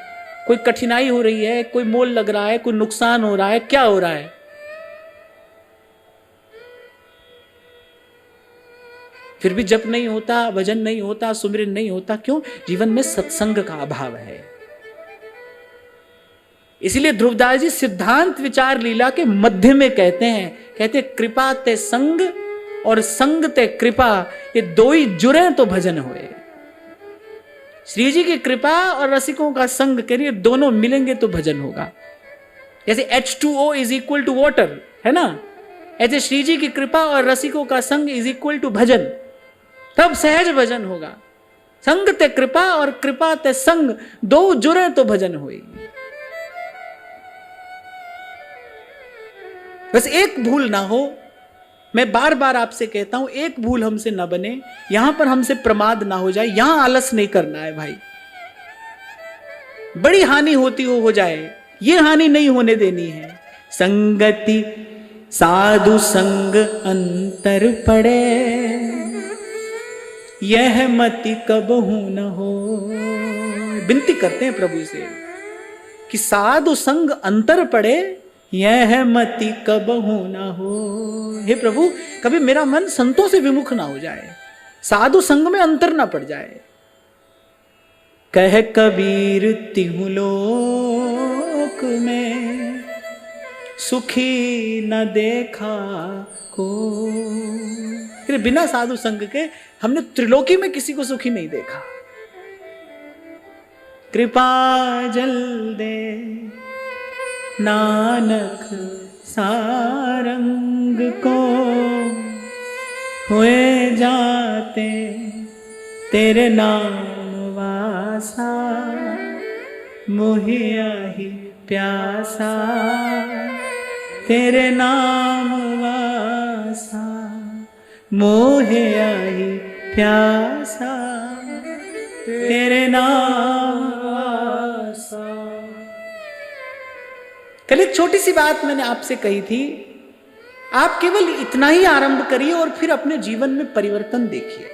कोई कठिनाई हो रही है, कोई मोल लग रहा है, कोई नुकसान हो रहा है, क्या हो रहा है? फिर भी जप नहीं होता, भजन नहीं होता, सुमिरन नहीं होता। क्यों? जीवन में सत्संग का अभाव है। इसलिए ध्रुवदास जी सिद्धांत विचार लीला के मध्य में कहते कृपा ते संग और संग ते कृपा, ये दो ही जुड़े तो भजन होए। श्री जी की कृपा और रसिकों का संग करिए, दोनों मिलेंगे तो भजन होगा। जैसे H2O is equal to water है ना, ऐसे श्री जी की कृपा और रसिकों का संग इज इक्वल टू भजन, तब सहज भजन होगा। संग ते कृपा और कृपा ते संग, दो जुड़े तो भजन होई। बस एक भूल ना हो, मैं बार बार आपसे कहता हूं, एक भूल हमसे ना बने, यहां पर हमसे प्रमाद ना हो जाए। यहां आलस नहीं करना है भाई, बड़ी हानि होती हो जाए, ये हानि नहीं होने देनी है। संगति साधु संग अंतर पड़े, यह मति कबहू न हो। विनती करते हैं प्रभु से कि साधु संग अंतर पड़े, यह मति कबहू ना हो। हे प्रभु, कभी मेरा मन संतों से विमुख ना हो जाए, साधु संग में अंतर ना पड़ जाए। कह कबीर तिहु लोक में सुखी न देखा को। फिर बिना साधु संग के हमने त्रिलोकी में किसी को सुखी नहीं देखा। कृपा जल दे नानक सारंग को, हुए जाते तेरे नाम वासा, मोहिया ही प्यासा तेरे नाम वासा, मोहिया ही प्यासा तेरे नाम वासा। कल एक छोटी सी बात मैंने आपसे कही थी, आप केवल इतना ही आरंभ करिए और फिर अपने जीवन में परिवर्तन देखिए।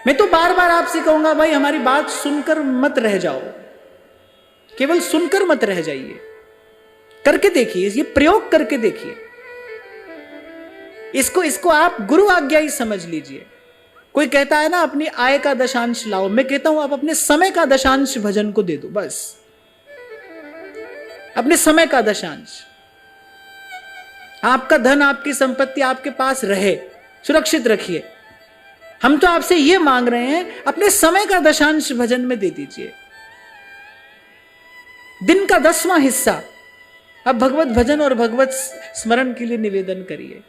मैं तो बार बार आपसे कहूंगा भाई, हमारी बात सुनकर मत रह जाओ, केवल सुनकर मत रह जाइए, करके देखिए, ये प्रयोग करके देखिए। इसको आप गुरु आज्ञा ही समझ लीजिए। कोई कहता है ना अपनी आय का दशांश लाओ, मैं कहता हूं आप अपने समय का दशांश भजन को दे दो, बस अपने समय का दशांश। आपका धन, आपकी संपत्ति आपके पास रहे, सुरक्षित रखिए। हम तो आपसे यह मांग रहे हैं, अपने समय का दशांश भजन में दे दीजिए। दिन का 10वां हिस्सा अब भगवत भजन और भगवत स्मरण के लिए निवेदन करिए।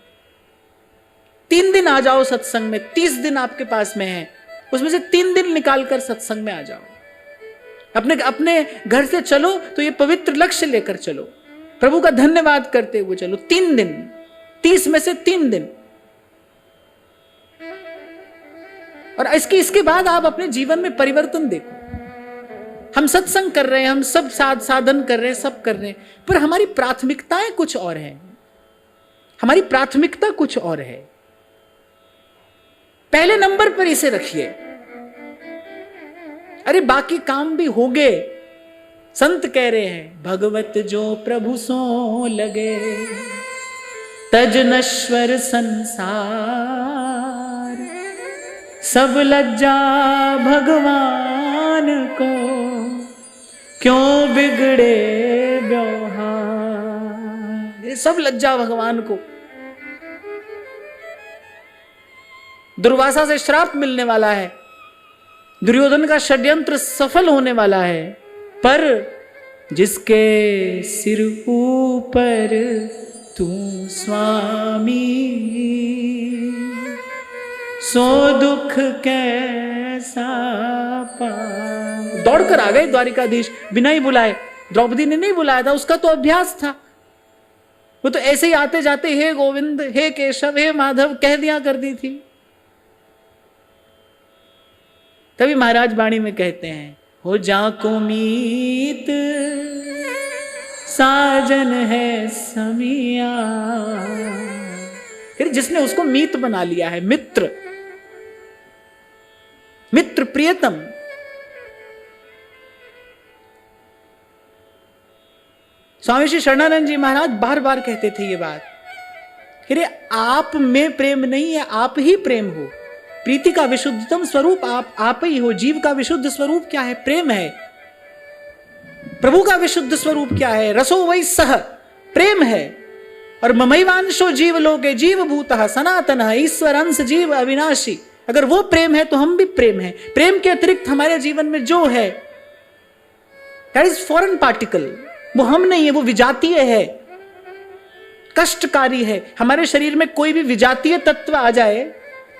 3 दिन आ जाओ सत्संग में, 30 दिन आपके पास में है, उसमें से 3 दिन निकालकर सत्संग में आ जाओ। अपने घर से चलो तो ये पवित्र लक्ष्य लेकर चलो, प्रभु का धन्यवाद करते हुए चलो। 3 दिन, 30 में से 3 दिन। और इसके बाद आप अपने जीवन में परिवर्तन देखो। हम सत्संग कर रहे हैं, हम सब साधन कर रहे हैं, सब कर रहे हैं, पर हमारी प्राथमिकताएं कुछ और हैं। हमारी प्राथमिकता कुछ और है। पहले नंबर पर इसे रखिए। अरे बाकी काम भी हो गए। संत कह रहे हैं, भगवत जो प्रभु सो लगे, तज नश्वर संसार, सब लज्जा भगवान को, क्यों बिगड़े व्यवहार। ये सब लज्जा भगवान को। दुर्वासा से श्राप मिलने वाला है, दुर्योधन का षड्यंत्र सफल होने वाला है, पर जिसके सिर ऊपर तू स्वामी, सो दुख कैसा पा। दौड़कर आ गए द्वारिकाधीश, बिना ही बुलाए। द्रौपदी ने नहीं बुलाया था, उसका तो अभ्यास था। वो तो ऐसे ही आते जाते हे गोविंद, हे केशव, हे माधव कह दिया करती थी। तभी महाराज वाणी में कहते हैं, हो जाको मीत साजन है समिया। फिर जिसने उसको मीत बना लिया है, मित्र, मित्र प्रियतम। स्वामी श्री शरणानंद जी महाराज बार बार कहते थे ये बात, अरे आप में प्रेम नहीं है, आप ही प्रेम हो। प्रीति का विशुद्धतम स्वरूप आप ही हो। जीव का विशुद्ध स्वरूप क्या है? प्रेम है। प्रभु का विशुद्ध स्वरूप क्या है? रसो वै सह, प्रेम है। और ममैवांशो जीव लोके जीव भूतः सनातनः, ईश्वर अंश जीव अविनाशी। अगर वो प्रेम है तो हम भी प्रेम है। प्रेम के अतिरिक्त हमारे जीवन में जो है दैट इज फॉरेन पार्टिकल, वो हम नहीं है, वो विजातीय है, कष्टकारी है। हमारे शरीर में कोई भी विजातीय तत्व आ जाए,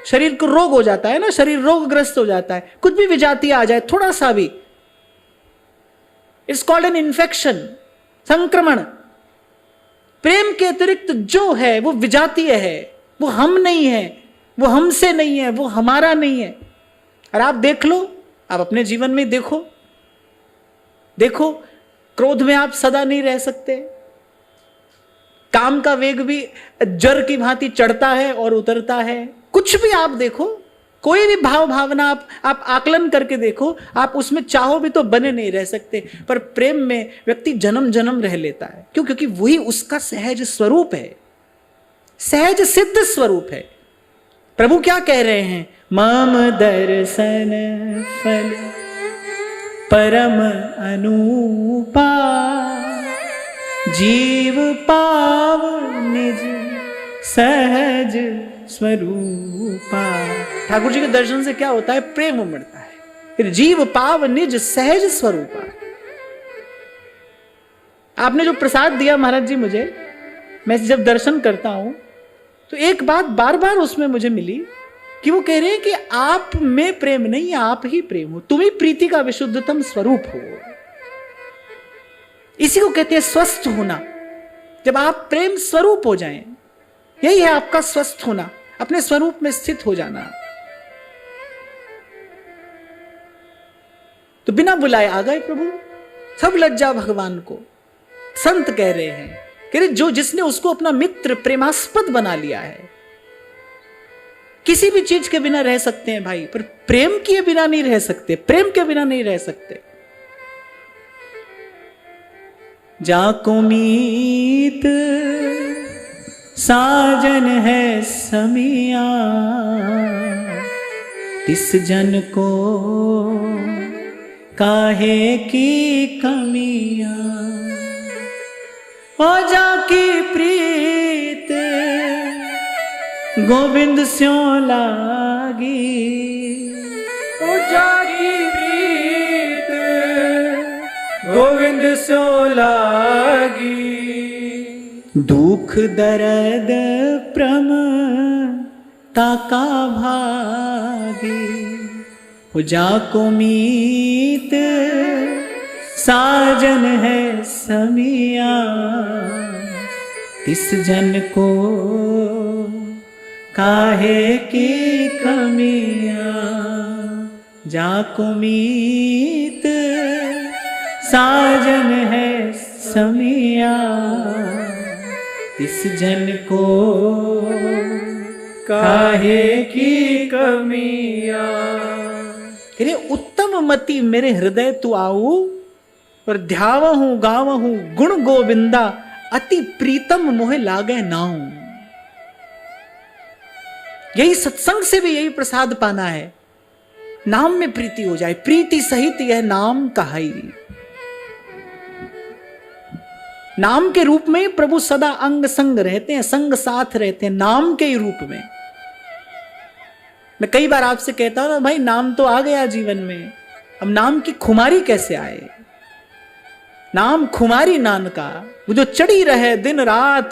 शरीर को रोग हो जाता है ना, शरीर रोगग्रस्त हो जाता है। कुछ भी विजातीय आ जाए, थोड़ा सा भी, इट्स कॉल्ड एन इन्फेक्शन, संक्रमण। प्रेम के अतिरिक्त जो है वो विजातीय है, वो हम नहीं है, वो हमसे नहीं है, वो हमारा नहीं है। और आप देख लो, आप अपने जीवन में देखो, देखो क्रोध में आप सदा नहीं रह सकते। काम का वेग भी जर की भांति चढ़ता है और उतरता है। कुछ भी आप देखो, कोई भी भाव भावना आप आकलन करके देखो, आप उसमें चाहो भी तो बने नहीं रह सकते। पर प्रेम में व्यक्ति जन्म जन्म रह लेता है। क्यों? क्योंकि वही उसका सहज स्वरूप है, सहज सिद्ध स्वरूप है। प्रभु क्या कह रहे हैं? मम दर्शन फल परम अनुपा, जीव पाव निज सहज स्वरूपा। ठाकुर जी के दर्शन से क्या होता है? प्रेम उमड़ता है। फिर जीव पाव निज सहज स्वरूपा। आपने जो प्रसाद दिया महाराज जी मुझे, मैं जब दर्शन करता हूं तो एक बात बार बार उसमें मुझे मिली कि वो कह रहे हैं कि आप में प्रेम नहीं, आप ही प्रेम हो, तुम ही प्रीति का विशुद्धतम स्वरूप हो। इसी को कहते हैं स्वस्थ होना। जब आप प्रेम स्वरूप हो जाएं, यही है आपका स्वस्थ होना, अपने स्वरूप में स्थित हो जाना। तो बिना बुलाए आ गए प्रभु, सब लज्जा भगवान को। संत कह रहे हैं कि जो जिसने उसको अपना मित्र प्रेमास्पद बना लिया है, किसी भी चीज के बिना रह सकते हैं भाई, पर प्रेम के बिना नहीं रह सकते, प्रेम के बिना नहीं रह सकते। जाको मीत साजन है समिया, तिस जन को काहे की कमियां। ओ जाकी प्रीत गोविंद स्यों लागी, ओ जाकी प्रीत गोविंद स्यों लागी। दुख दर्द प्रम ताका भागी, हो जाको मीत साजन है समिया, तिस जन को काहे की कमियां। जाको मीत साजन है समिया, तिस जन को काहे की कमियां। तेरे उत्तम मति मेरे हृदय तू आऊ, और ध्यावहूं गावहूं गुण गोविंदा, अति प्रीतम मोहे लागे नाऊ। यही सत्संग से भी यही प्रसाद पाना है, नाम में प्रीति हो जाए। प्रीति सहित यह नाम कहाई। नाम के रूप में प्रभु सदा अंग संग रहते हैं, संग साथ रहते हैं, नाम के ही रूप में। मैं कई बार आपसे कहता हूं ना भाई, नाम तो आ गया जीवन में, अब नाम की खुमारी कैसे आए? नाम खुमारी नान का, वो जो चढ़ी रहे दिन रात,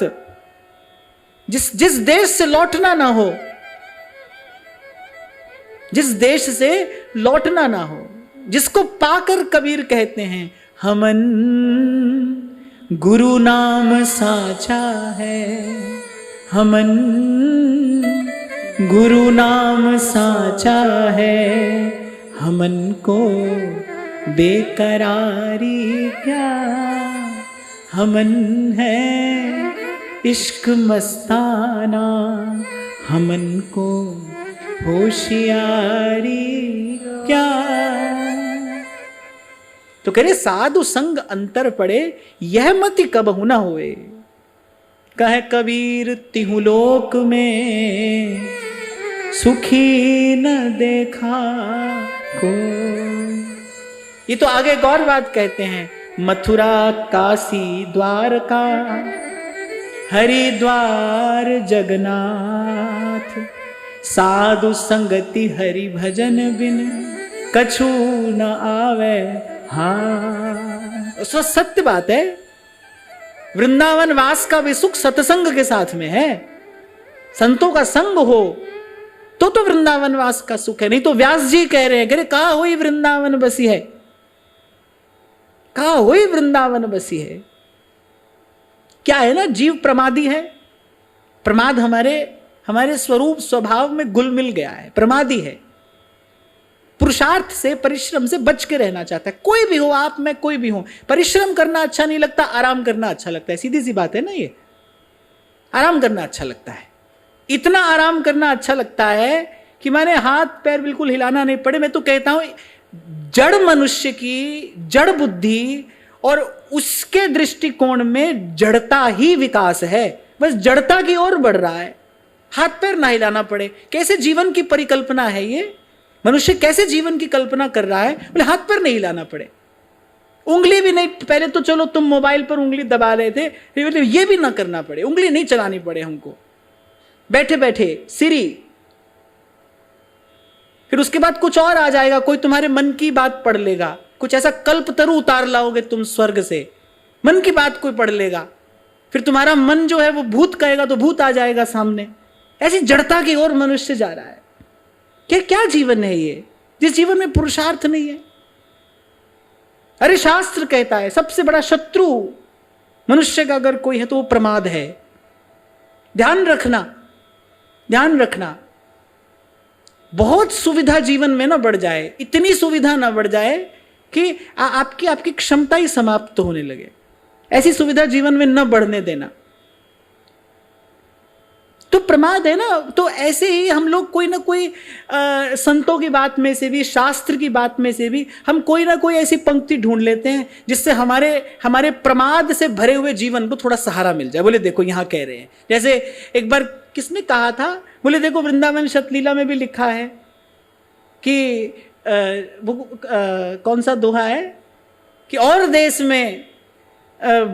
जिस देश से लौटना ना हो, जिस देश से लौटना ना हो, जिसको पाकर कबीर कहते हैं हमन गुरु नाम साचा है, हमन गुरु नाम साचा है, हमन को बेकरारी क्या, हमन है इश्क मस्ताना, हमन को होशियारी क्या। तो कह रहे साधु संग अंतर पड़े, यह मति कबहु न होए। कहे कबीर तिहु लोक में सुखी न देखा को। ये तो आगे एक और बात कहते हैं, मथुरा काशी द्वारका हरिद्वार जगन्नाथ, साधु संगति हरि भजन बिन कछु न आवे हाँ। सो सत्य बात है, वृंदावन वास का भी सुख सत्संग के साथ में है। संतों का संग हो तो वृंदावन वास का सुख है। नहीं तो व्यास जी कह रहे हैं, कहा हुई वृंदावन बसी है, कहा हुई वृंदावन बसी है। क्या है ना, जीव प्रमादी है। प्रमाद हमारे स्वरूप स्वभाव में घुल मिल गया है, प्रमादी है। पुरुषार्थ से, परिश्रम से बच के रहना चाहता है। कोई भी हो, आप में कोई भी हो, परिश्रम करना अच्छा नहीं लगता, आराम करना अच्छा लगता है। सीधी सी बात है ना ये, आराम करना अच्छा लगता है। इतना आराम करना अच्छा लगता है कि माने हाथ पैर बिल्कुल हिलाना नहीं पड़े। मैं तो कहता हूं जड़ मनुष्य की जड़ बुद्धि और उसके दृष्टिकोण में जड़ता ही विकास है। बस जड़ता की ओर बढ़ रहा है, हाथ पैर ना हिलाना पड़े। कैसे जीवन की परिकल्पना है ये, मनुष्य कैसे जीवन की कल्पना कर रहा है, बोले हाथ पैर नहीं हिलाना पड़े, उंगली भी नहीं। पहले तो चलो तुम मोबाइल पर उंगली दबा रहे थे, ये भी ना करना पड़े, उंगली नहीं चलानी पड़े हमको, बैठे बैठे सिरी। फिर उसके बाद कुछ और आ जाएगा, कोई तुम्हारे मन की बात पढ़ लेगा, कुछ ऐसा कल्पतरु उतार लाओगे तुम स्वर्ग से, मन की बात कोई पढ़ लेगा। फिर तुम्हारा मन जो है वो भूत कहेगा तो भूत आ जाएगा सामने। ऐसी जड़ता की ओर मनुष्य जा रहा है। क्या जीवन है ये, जिस जीवन में पुरुषार्थ नहीं है। अरे शास्त्र कहता है सबसे बड़ा शत्रु मनुष्य का अगर कोई है तो वो प्रमाद है। ध्यान रखना, ध्यान रखना। बहुत सुविधा जीवन में ना बढ़ जाए, इतनी सुविधा ना बढ़ जाए कि आपकी क्षमता ही समाप्त होने लगे। ऐसी सुविधा जीवन में न बढ़ने देना, तो प्रमाद है ना। तो ऐसे ही हम लोग कोई ना कोई संतों की बात में से भी, शास्त्र की बात में से भी हम कोई ना कोई ऐसी पंक्ति ढूंढ लेते हैं जिससे हमारे प्रमाद से भरे हुए जीवन को थोड़ा सहारा मिल जाए। बोले देखो यहाँ कह रहे हैं, जैसे एक बार किसने कहा था, बोले देखो वृंदावन शतलीला में भी लिखा है कि कौन सा दोहा है कि और देश में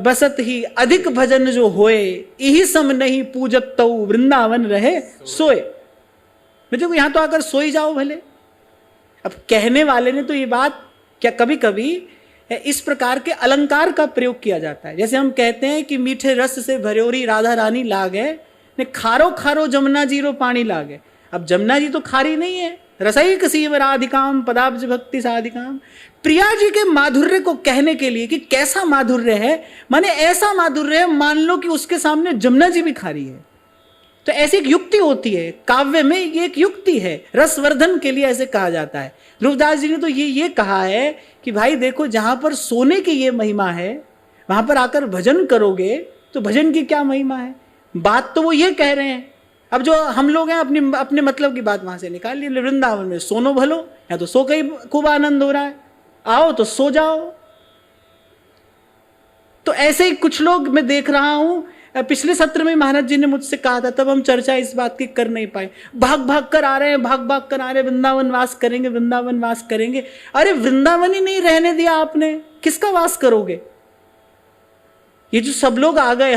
बसत ही अधिक भजन जो होए, यही सम नहीं पूजत तो वृंदावन रहे सोए। देखो यहां तो आकर सोई जाओ भले। अब कहने वाले ने तो ये बात, क्या कभी कभी इस प्रकार के अलंकार का प्रयोग किया जाता है। जैसे हम कहते हैं कि मीठे रस से भर्योरी राधा रानी लागे, ने खारो खारो जमुना जीरो पानी लागे। अब जमुना जी तो खारी नहीं है, रसई कसीम राधिकाम पदाब्ज भक्ति साधिकाम। प्रिया जी के माधुर्य को कहने के लिए कि कैसा माधुर्य है, माने ऐसा माधुर्य है मान लो कि उसके सामने जमुना जी भी खारी है। तो ऐसी एक युक्ति होती है काव्य में, ये एक युक्ति है, रसवर्धन के लिए ऐसे कहा जाता है। ध्रुवदास जी ने तो ये कहा है कि भाई देखो जहां पर सोने की ये महिमा है, वहां पर आकर भजन करोगे तो भजन की क्या महिमा है। बात तो वो ये कह रहे हैं। अब जो हम लोग हैं अपने मतलब की बात वहां से निकाल ली। वृंदावन में सोनो भलो, या तो सो के खूब आनंद हो रहा है, आओ तो सो जाओ। तो ऐसे ही कुछ लोग मैं देख रहा हूं, पिछले सत्र में महाराज जी ने मुझसे कहा था, तब हम चर्चा इस बात की कर नहीं पाए। भाग भाग कर आ रहे हैं, भाग भाग कर आ रहे हैं, वृंदावन वास करेंगे, वृंदावन वास करेंगे। अरे वृंदावन ही नहीं रहने दिया आपने, किसका वास करोगे। ये जो सब लोग आ गए,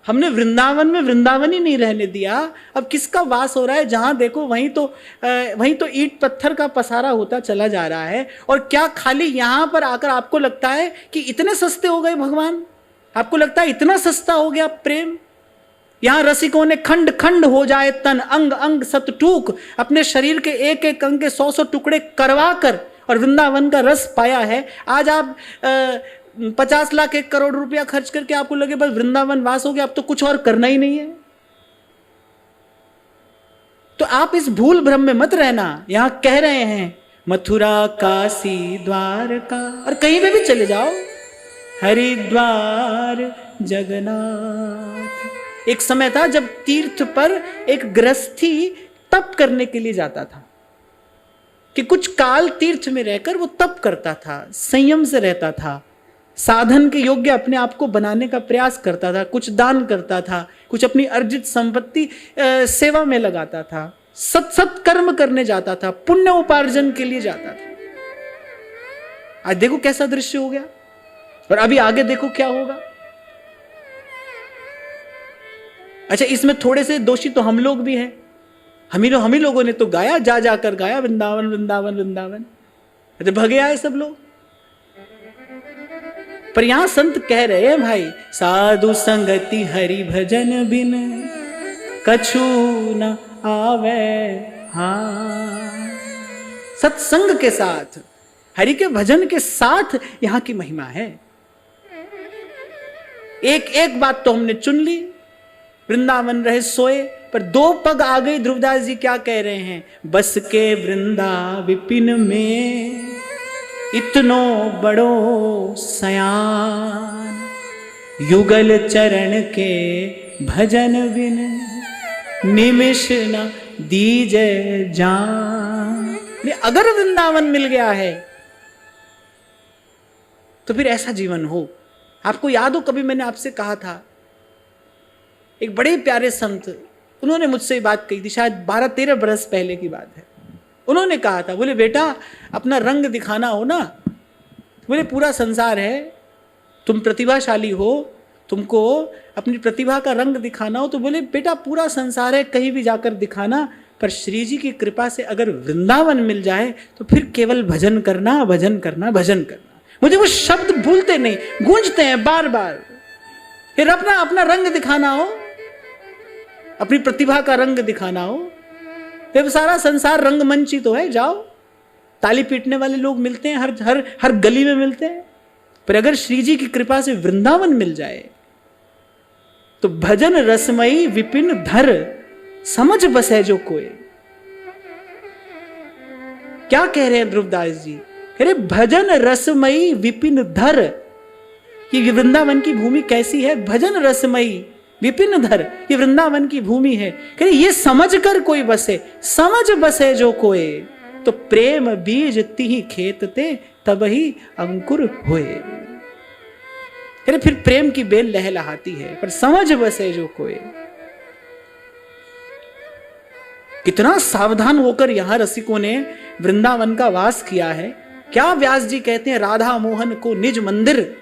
हमने वृंदावन में वृंदावन ही नहीं रहने दिया, अब किसका वास हो रहा है। जहां देखो वहीं तो ईंट पत्थर का पसारा होता चला जा रहा है। और क्या खाली यहां पर आकर आपको लगता है कि इतने सस्ते हो गए भगवान, आपको लगता है इतना सस्ता हो गया प्रेम। यहां रसिकों ने खंड खंड हो जाए तन, अंग अंग सत टूक, अपने शरीर के एक एक अंग के 100 टुकड़े करवा कर और वृंदावन का रस पाया है। आज आप 50 लाख 1 करोड़ रुपया खर्च करके आपको लगे बस वृंदावन वास हो गया, अब तो कुछ और करना ही नहीं है। तो आप इस भूल भ्रम में मत रहना। यहां कह रहे हैं मथुरा काशी द्वारका, और कहीं पे भी चले जाओ, हरिद्वार जगन्नाथ। एक समय था जब तीर्थ पर एक गृहस्थी तप करने के लिए जाता था, कि कुछ काल तीर्थ में रहकर वो तप करता था, संयम से रहता था, साधन के योग्य अपने आप को बनाने का प्रयास करता था, कुछ दान करता था, कुछ अपनी अर्जित संपत्ति सेवा में लगाता था। सत कर्म करने जाता था, पुण्य उपार्जन के लिए जाता था। आज देखो कैसा दृश्य हो गया, और अभी आगे देखो क्या होगा। अच्छा, इसमें थोड़े से दोषी तो हम लोग भी हैं। हम ही लोगों ने तो गाया, जा जाकर गाया वृंदावन वृंदावन वृंदावन, तो भगे आए सब लोग। पर यहां संत कह रहे हैं भाई, साधु संगति हरि भजन बिन कछु न आवे। हाँ, सत्संग के साथ, हरि के भजन के साथ यहां की महिमा है। एक एक बात तो हमने चुन ली, वृंदावन रहे सोए, पर दो पग आ गई। ध्रुवदास जी क्या कह रहे हैं, बस के वृंदा विपिन में इतनो बड़ो सयान, युगल चरण के भजन बिन निमिष न दीजे जान। अगर वृंदावन मिल गया है तो फिर ऐसा जीवन हो। आपको याद हो, कभी मैंने आपसे कहा था, एक बड़े प्यारे संत, उन्होंने मुझसे ये बात कही थी, शायद 12-13 बरस पहले की बात है। उन्होंने कहा था, बोले बेटा अपना रंग दिखाना हो ना, बोले पूरा संसार है, तुम प्रतिभाशाली हो, तुमको अपनी प्रतिभा का रंग दिखाना हो, तो बोले बेटा पूरा संसार है, कहीं भी जाकर दिखाना, पर श्री जी की कृपा से अगर वृंदावन मिल जाए तो फिर केवल भजन करना, भजन करना, भजन करना। मुझे वो शब्द भूलते नहीं, गूंजते हैं बार बार। फिर अपना रंग दिखाना हो, अपनी प्रतिभा का रंग दिखाना हो, फिर सारा संसार रंगमंच ही तो है। जाओ, ताली पीटने वाले लोग मिलते हैं, हर गली में मिलते हैं, पर अगर श्री जी की कृपा से वृंदावन मिल जाए तो भजन रसमयी विपिन धर, समझ बसे जो कोई। क्या कह रहे हैं ध्रुवदास जी, कह रहे भजन रसमयी विपिन धर। ये वृंदावन की भूमि कैसी है, भजन रसमयी विपिन धर, ये वृंदावन की भूमि है। कह रहे ये समझ कर कोई बसे, समझ बसे जो कोई, तो प्रेम बीज तिहि खेतते तब ही अंकुर होए। कह रहे फिर प्रेम की बेल लहलहाती है, पर समझ बसे जो कोई। कितना सावधान होकर यहां रसिकों ने वृंदावन का वास किया है। क्या व्यास जी कहते हैं, राधा मोहन को निज मंदिर,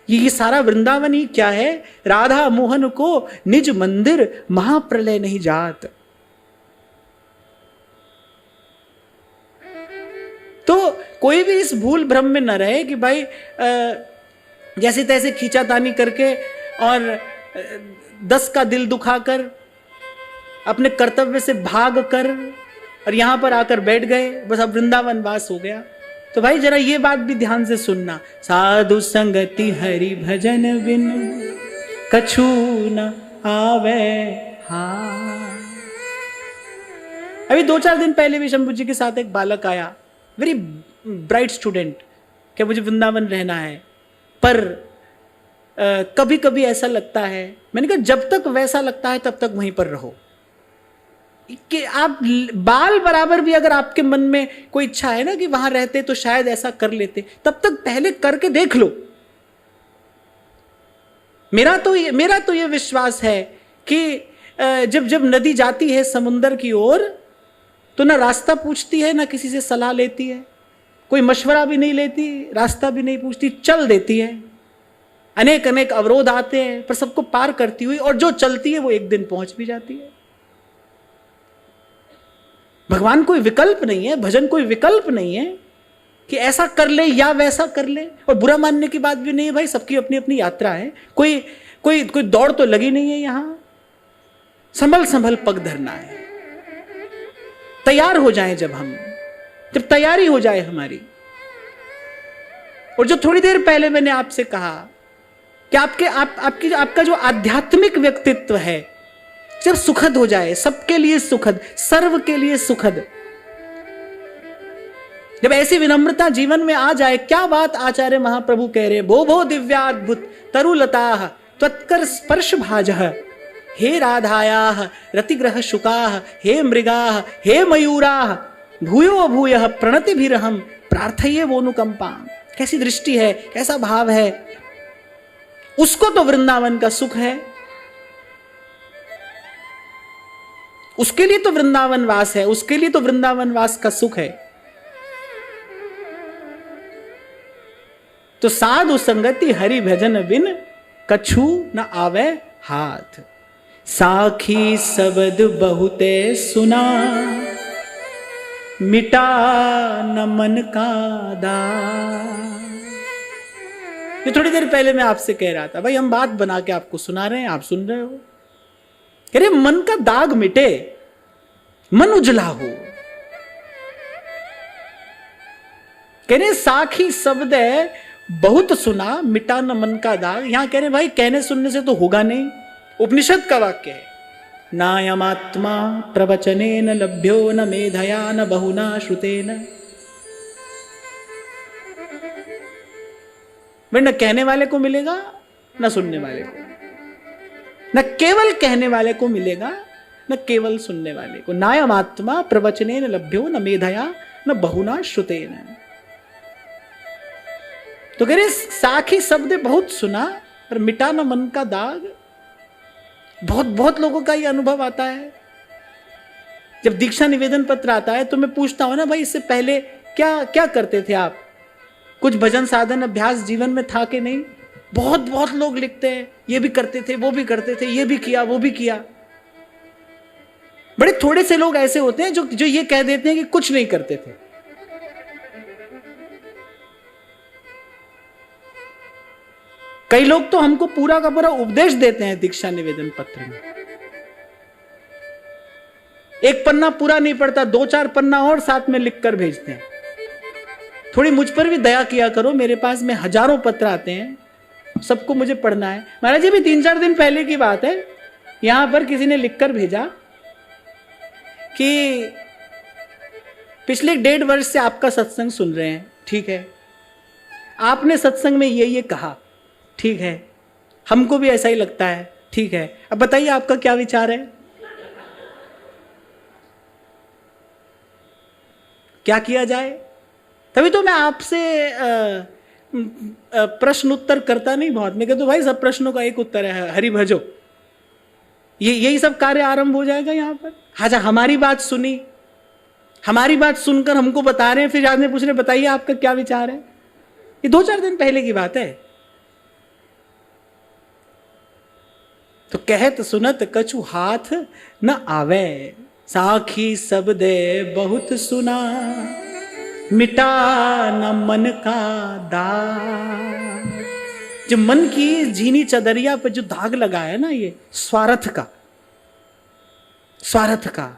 ये सारा वृंदावन ही क्या है, राधा मोहन को निज मंदिर, महाप्रलय नहीं जात। तो कोई भी इस भूल भ्रम में न रहे कि भाई जैसे तैसे खींचातानी करके और 10 का दिल दुखाकर अपने कर्तव्य से भाग कर और यहां पर आकर बैठ गए, बस अब वृंदावन वास हो गया। तो भाई जरा ये बात भी ध्यान से सुनना, साधु संगति हरि भजन बिन कछु न आवे। हाँ, अभी 2-4 दिन पहले भी शंभू जी के साथ एक बालक आया, वेरी ब्राइट स्टूडेंट, क्या मुझे वृंदावन रहना है, पर कभी कभी ऐसा लगता है। मैंने कहा जब तक वैसा लगता है तब तक वहीं पर रहो। कि आप बाल बराबर भी अगर आपके मन में कोई इच्छा है ना कि वहां रहते तो शायद ऐसा कर लेते, तब तक पहले करके देख लो। मेरा तो ये विश्वास है कि जब नदी जाती है समुंदर की ओर, तो ना रास्ता पूछती है, ना किसी से सलाह लेती है, कोई मशवरा भी नहीं लेती, रास्ता भी नहीं पूछती, चल देती है। अनेक अनेक अवरोध आते हैं, पर सबको पार करती हुई, और जो चलती है वो एक दिन पहुंच भी जाती है। भगवान कोई विकल्प नहीं है, भजन कोई विकल्प नहीं है कि ऐसा कर ले या वैसा कर ले, और बुरा मानने की बात भी नहीं है भाई, सबकी अपनी अपनी यात्रा है। कोई दौड़ तो लगी नहीं है यहां, संभल संभल पग धरना है। तैयार हो जाए जब तैयारी हो जाए हमारी। और जो थोड़ी देर पहले मैंने आपसे कहा कि आपका जो आध्यात्मिक व्यक्तित्व है जब सुखद हो जाए, सबके लिए सुखद, सर्व के लिए सुखद, जब ऐसी विनम्रता जीवन में आ जाए, क्या बात आचार्य महाप्रभु कह रहे, भो भो दिव्याद्भुत तरुलता त्वत्कर स्पर्श भाजः, हे राधायाः रतिग्रह शुकाः, हे मृगाः, हे मयूराः, भूयो भूयः प्रणतिभिरहं प्रार्थये वोनुकंपाम्। कैसी दृष्टि है, कैसा भाव है, उसको तो वृंदावन का सुख है। उसके लिए तो वृंदावन वास है, उसके लिए तो वृंदावन वास का सुख है। तो साधु संगति हरि भजन बिन कछु न आवे हाथ। साखी शब्द बहुते सुना मिटा न मन का दाग। ये थोड़ी देर पहले मैं आपसे कह रहा था, भाई हम बात बना के आपको सुना रहे हैं, आप सुन रहे हो। कह रहे मन का दाग मिटे, मन उजला हो। कह रहे साखी शब्द है बहुत सुना मिटा न मन का दाग। यहां कह रहे भाई कहने सुनने से तो होगा नहीं। उपनिषद का वाक्य है, नायमात्मा प्रवचनेन लभ्यो न मेधया न बहुना श्रुतेन। न कहने वाले को मिलेगा न सुनने वाले को, न केवल कहने वाले को मिलेगा न केवल सुनने वाले को। नायमात्मा प्रवचनेन लभ्यो न मेधया न बहुना श्रुतेन। तो कह रहे साखी शब्द बहुत सुना पर मिटा न मन का दाग। बहुत बहुत लोगों का ये अनुभव आता है। जब दीक्षा निवेदन पत्र आता है तो मैं पूछता हूं ना, भाई इससे पहले क्या क्या करते थे आप? कुछ भजन साधन अभ्यास जीवन में था कि नहीं? बहुत बहुत लोग लिखते हैं, ये भी करते थे, वो भी करते थे, ये भी किया, वो भी किया। बड़े थोड़े से लोग ऐसे होते हैं जो ये कह देते हैं कि कुछ नहीं करते थे। कई लोग तो हमको पूरा का पूरा उपदेश देते हैं दीक्षा निवेदन पत्र में। एक पन्ना पूरा नहीं पड़ता, 2-4 पन्ना और साथ में लिखकर भेजते हैं। थोड़ी मुझ पर भी दया किया करो, मेरे पास में हजारों पत्र आते हैं, सबको मुझे पढ़ना है। महाराज जी भी 3-4 दिन पहले की बात है, यहां पर किसी ने लिखकर भेजा कि पिछले 1.5 वर्ष से आपका सत्संग सुन रहे हैं, ठीक है, आपने सत्संग में ये कहा, ठीक है, हमको भी ऐसा ही लगता है, ठीक है, अब बताइए आपका क्या विचार है, क्या किया जाए? तभी तो मैं आपसे प्रश्न उत्तर करता नहीं बहुत। मैं कहता हूं भाई सब प्रश्नों का एक उत्तर है, हरि भजो। यही सब कार्य आरंभ हो जाएगा यहां पर। अच्छा, हमारी बात सुनी, हमारी बात सुनकर हमको बता रहे हैं, फिर आदमी पूछ रहे बताइए आपका क्या विचार है। ये 2-4 दिन पहले की बात है। तो कहत सुनत कछु हाथ न आवे, साखी शब्दे बहुत सुना मिटा न मन का दाग। जो मन की झीनी चदरिया पर जो दाग लगा है ना, ये स्वार्थ का,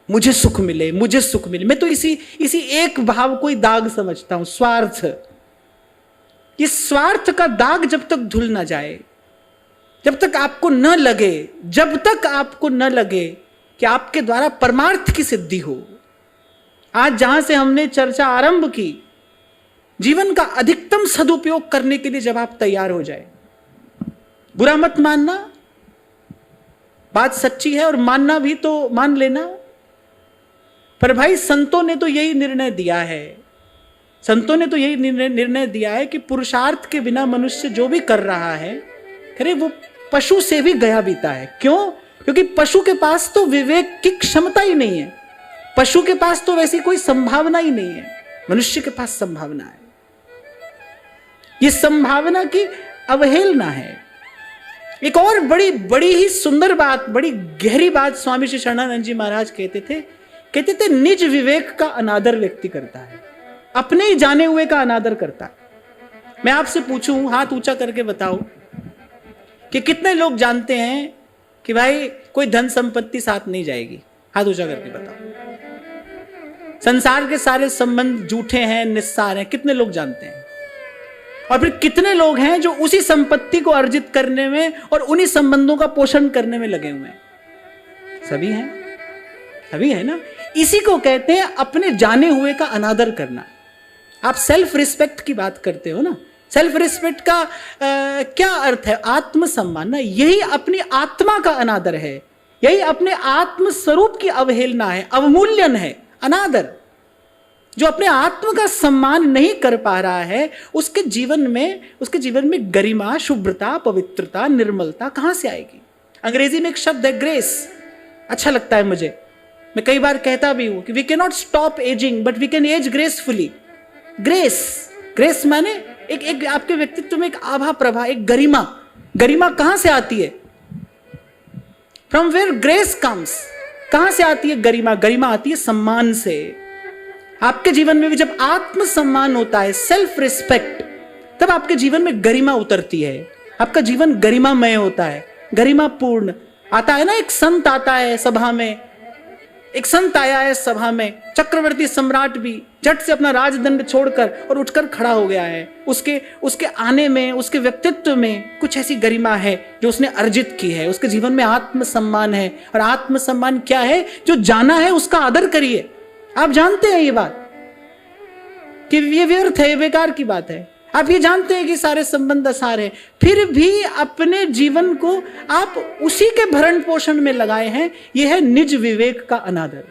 मुझे सुख मिले, मुझे सुख मिले। मैं तो इसी एक भाव को ही दाग समझता हूं, स्वार्थ। ये स्वार्थ का दाग जब तक धुल ना जाए, जब तक आपको न लगे कि आपके द्वारा परमार्थ की सिद्धि हो। आज जहां से हमने चर्चा आरंभ की, जीवन का अधिकतम सदुपयोग करने के लिए जब आप तैयार हो जाए, बुरा मत मानना, बात सच्ची है और मानना भी तो मान लेना। पर भाई संतों ने तो यही निर्णय दिया है, संतों ने तो यही निर्णय दिया है कि पुरुषार्थ के बिना मनुष्य जो भी कर रहा है, अरे वो पशु से भी गया बीता है। क्यों? क्योंकि पशु के पास तो विवेक की क्षमता ही नहीं है, पशु के पास तो वैसी कोई संभावना ही नहीं है। मनुष्य के पास संभावना है। ये संभावना की अवहेलना है। एक और बड़ी ही सुंदर बात, बड़ी गहरी बात स्वामी श्री शरणानंद जी महाराज कहते थे निज विवेक का अनादर व्यक्ति करता है, अपने ही जाने हुए का अनादर करता है। मैं आपसे पूछूं, हाथ ऊंचा करके बताओ कि कितने लोग जानते हैं कि भाई कोई धन संपत्ति साथ नहीं जाएगी? हाथ ऊंचा करके बताओ। संसार के सारे संबंध झूठे हैं, निस्सार हैं, कितने लोग जानते हैं? और फिर कितने लोग हैं जो उसी संपत्ति को अर्जित करने में और उन्हीं संबंधों का पोषण करने में लगे हुए हैं? सभी हैं, सभी है ना। इसी को कहते हैं अपने जाने हुए का अनादर करना। आप सेल्फ रिस्पेक्ट की बात करते हो ना, सेल्फ रिस्पेक्ट का क्या अर्थ है? आत्मसम्मान ना, यही अपनी आत्मा का अनादर है, यही अपने आत्म स्वरूप की अवहेलना है, अवमूल्यन है, अनादर। जो अपने आत्म का सम्मान नहीं कर पा रहा है, उसके जीवन में गरिमा, शुभ्रता, पवित्रता, निर्मलता कहां से आएगी? अंग्रेजी में एक शब्द है ग्रेस, अच्छा लगता है मुझे। मैं कई बार कहता भी हूं कि we can not stop ageing but we can age gracefully. Grace माने एक आपके व्यक्तित्व में एक आभा प्रभा, एक गरिमा। गरिमा कहां से आती है? From where grace comes. कहां से आती है गरिमा? गरिमा आती है सम्मान से। आपके जीवन में भी जब आत्मसम्मान होता है, सेल्फ रिस्पेक्ट, तब आपके जीवन में गरिमा उतरती है। आपका जीवन गरिमामय होता है, गरिमापूर्ण। आता है ना, एक संत आता है सभा में, एक संत आया है सभा में, चक्रवर्ती सम्राट भी झट से अपना राजदंड छोड़कर और उठकर खड़ा हो गया है। उसके आने में, उसके व्यक्तित्व में कुछ ऐसी गरिमा है जो उसने अर्जित की है। उसके जीवन में आत्मसम्मान है। और आत्मसम्मान क्या है? जो जाना है उसका आदर करिए। आप जानते हैं ये बात कि ये व्यर्थ है, ये बेकार की बात है। आप ये जानते हैं कि सारे संबंध असार है, फिर भी अपने जीवन को आप उसी के भरण पोषण में लगाए हैं। यह है निज विवेक का अनादर।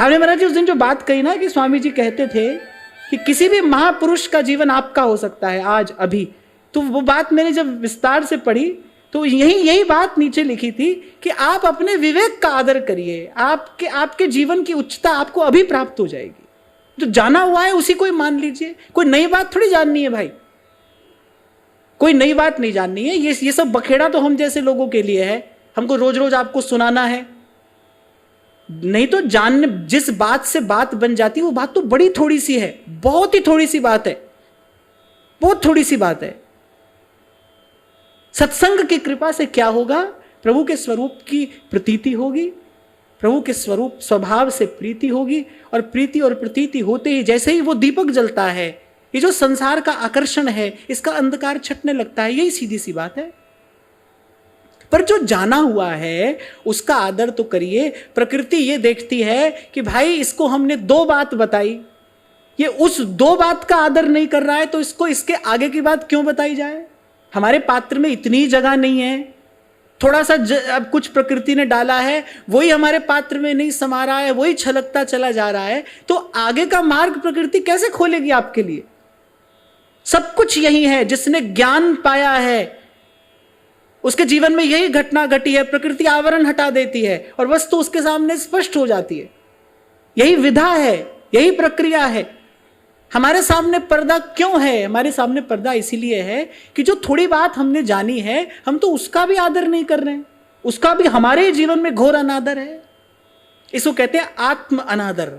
आपने महाराज जी उस दिन जो बात कही ना कि स्वामी जी कहते थे कि किसी भी महापुरुष का जीवन आपका हो सकता है आज अभी, तो वो बात मैंने जब विस्तार से पढ़ी तो यही बात नीचे लिखी थी कि आप अपने विवेक का आदर करिए। आपके जीवन की उच्चता आपको अभी प्राप्त हो जाएगी। जो जाना हुआ है उसी को ही मान लीजिए। कोई नई बात थोड़ी जाननी है भाई, कोई नई बात नहीं जाननी है। ये सब बखेड़ा तो हम जैसे लोगों के लिए है, हमको रोज रोज आपको सुनाना है। नहीं तो जानने, जिस बात से बात बन जाती है वो बात तो बड़ी थोड़ी सी है, बहुत ही थोड़ी सी बात है, बहुत थोड़ी सी बात है। सत्संग की कृपा से क्या होगा? प्रभु के स्वरूप की प्रतीति होगी, प्रभु के स्वरूप स्वभाव से प्रीति होगी, और प्रीति और प्रतीति होते ही जैसे ही वो दीपक जलता है, ये जो संसार का आकर्षण है, इसका अंधकार छटने लगता है। यही सीधी सी बात है। पर जो जाना हुआ है उसका आदर तो करिए। प्रकृति ये देखती है कि भाई इसको हमने 2 बात बताई, ये उस 2 बात का आदर नहीं कर रहा है, तो इसको इसके आगे की बात क्यों बताई जाए? हमारे पात्र में इतनी जगह नहीं है, थोड़ा सा अब कुछ प्रकृति ने डाला है, वही हमारे पात्र में नहीं समा रहा है, वही छलकता चला जा रहा है, तो आगे का मार्ग प्रकृति कैसे खोलेगी आपके लिए? सब कुछ यही है। जिसने ज्ञान पाया है उसके जीवन में यही घटना घटी है। प्रकृति आवरण हटा देती है और वस्तु उसके सामने स्पष्ट हो जाती है। यही विधा है, यही प्रक्रिया है। हमारे सामने पर्दा क्यों है? हमारे सामने पर्दा इसीलिए है कि जो थोड़ी बात हमने जानी है, हम तो उसका भी आदर नहीं कर रहे हैं, उसका भी हमारे जीवन में घोर अनादर है। इसको कहते हैं आत्म अनादर।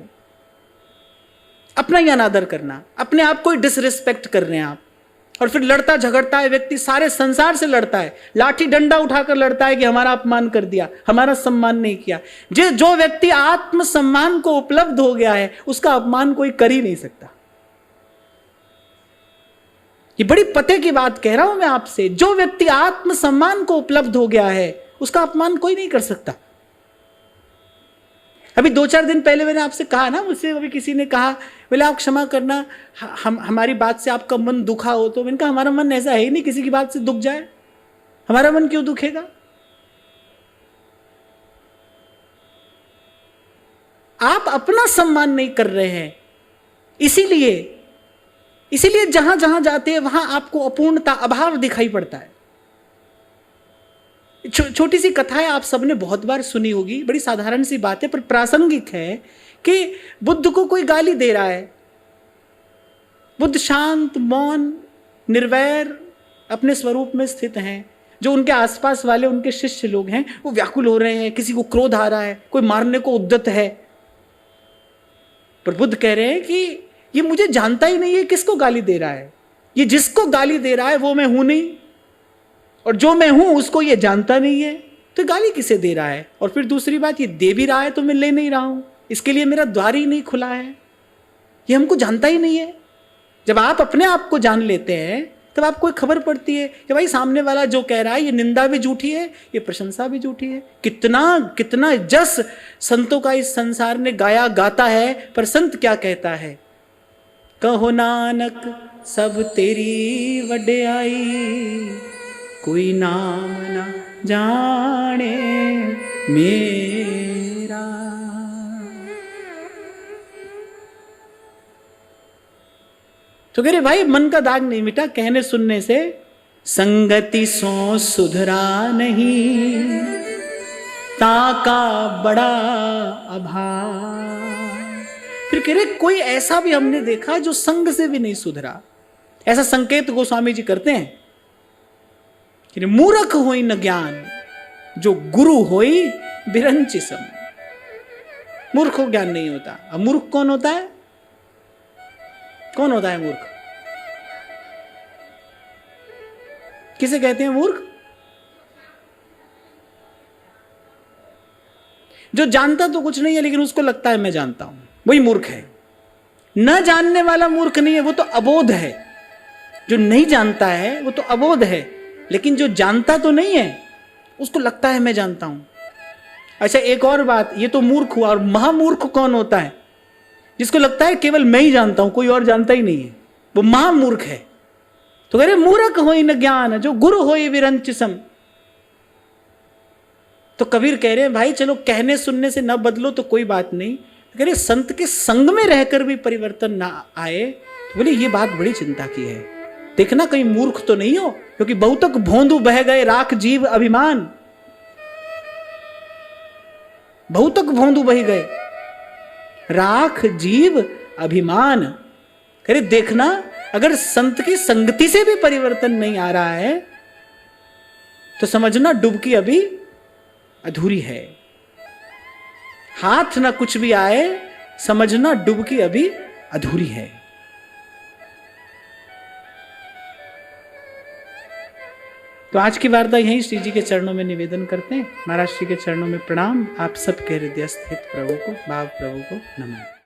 अपना ही अनादर करना, अपने आप को ही डिसरिस्पेक्ट कर रहे हैं आप। और फिर लड़ता झगड़ता है व्यक्ति, सारे संसार से लड़ता है, लाठी डंडा उठाकर लड़ता है कि हमारा अपमान कर दिया, हमारा सम्मान नहीं किया। जो व्यक्ति आत्म सम्मान को उपलब्ध हो गया है उसका अपमान कोई कर ही नहीं सकता। ये बड़ी पते की बात कह रहा हूं मैं आपसे। जो व्यक्ति आत्म सम्मान को उपलब्ध हो गया है उसका अपमान कोई नहीं कर सकता। अभी 2-4 दिन पहले मैंने आपसे कहा ना, मुझसे अभी किसी ने कहा, बोले आप क्षमा करना, हमारी बात से आपका मन दुखा हो। तो मैंने कहा हमारा मन ऐसा है ही नहीं किसी की बात से दुख जाए, हमारा मन क्यों दुखेगा? आप अपना सम्मान नहीं कर रहे हैं, इसीलिए जहां जहां जाते हैं वहां आपको अपूर्णता, अभाव दिखाई पड़ता है। छोटी सी कथा है, आप सबने बहुत बार सुनी होगी, बड़ी साधारण सी बात है पर प्रासंगिक है कि बुद्ध को कोई गाली दे रहा है। बुद्ध शांत, मौन, निर्वैर अपने स्वरूप में स्थित हैं। जो उनके आसपास वाले उनके शिष्य लोग हैं वो व्याकुल हो रहे हैं, किसी को क्रोध आ रहा है, कोई मारने को उद्यत है। पर बुद्ध कह रहे हैं कि ये मुझे जानता ही नहीं है किसको गाली दे रहा है। ये जिसको गाली दे रहा है वो मैं हूं नहीं, और जो मैं हूं उसको ये जानता नहीं है, तो गाली किसे दे रहा है? और फिर दूसरी बात, ये दे भी रहा है तो मैं ले नहीं रहा हूं, इसके लिए मेरा द्वार ही नहीं खुला है। ये हमको जानता ही नहीं है। जब आप अपने आप को जान लेते हैं तब आपको खबर पड़ती है कि भाई सामने वाला जो कह रहा है ये निंदा भी झूठी है, ये प्रशंसा भी झूठी है। कितना जस संतों का इस संसार ने गाया गाता है, पर संत क्या कहता है? कहो नानक सब तेरी वड्याई, कोई नाम ना जाने मेरा। तो कह रहे भाई मन का दाग नहीं मिटा कहने सुनने से, संगति सो सुधरा नहीं, ताका बड़ा अभाव। फिर कह रहे कोई ऐसा भी हमने देखा जो संग से भी नहीं सुधरा। ऐसा संकेत गोस्वामी जी करते हैं कि मूर्ख होई न ज्ञान, जो गुरु होई बिरंचि सम। मूर्ख को ज्ञान नहीं होता। अब मूर्ख कौन होता है? कौन होता है मूर्ख? किसे कहते हैं मूर्ख? जो जानता तो कुछ नहीं है लेकिन उसको लगता है मैं जानता हूं, वही मूर्ख है। न जानने वाला मूर्ख नहीं है, वो तो अबोध है। जो नहीं जानता है वो तो अबोध है, लेकिन जो जानता तो नहीं है उसको लगता है मैं जानता हूं। अच्छा एक और बात, ये तो मूर्ख हुआ। और महामूर्ख कौन होता है? जिसको लगता है केवल मैं ही जानता हूं, कोई और जानता ही नहीं है, वो महामूर्ख है। तो कह रहे मूर्ख होई न ज्ञान, जो गुरु होई विरंचि सम। तो कबीर कह रहे हैं भाई चलो कहने सुनने से न बदलो तो कोई बात नहीं, कह रहे संत के संग में रहकर भी परिवर्तन ना आए तो बोले ये बात बड़ी चिंता की है। देखना कहीं मूर्ख तो नहीं हो, क्योंकि बहुतक भोंदू बह गए राख जीव अभिमान। बहुतक भोंदू बह गए राख जीव अभिमान। कह रहे देखना अगर संत की संगति से भी परिवर्तन नहीं आ रहा है तो समझना डुबकी अभी अधूरी है। हाथ ना कुछ भी आए समझना डुबकी अभी अधूरी है। तो आज की वार्ता यहीं श्री जी के चरणों में निवेदन करते हैं। महाराज श्री के चरणों में प्रणाम। आप सबके हृदयस्थ हित प्रभु को, भाव प्रभु को नमन।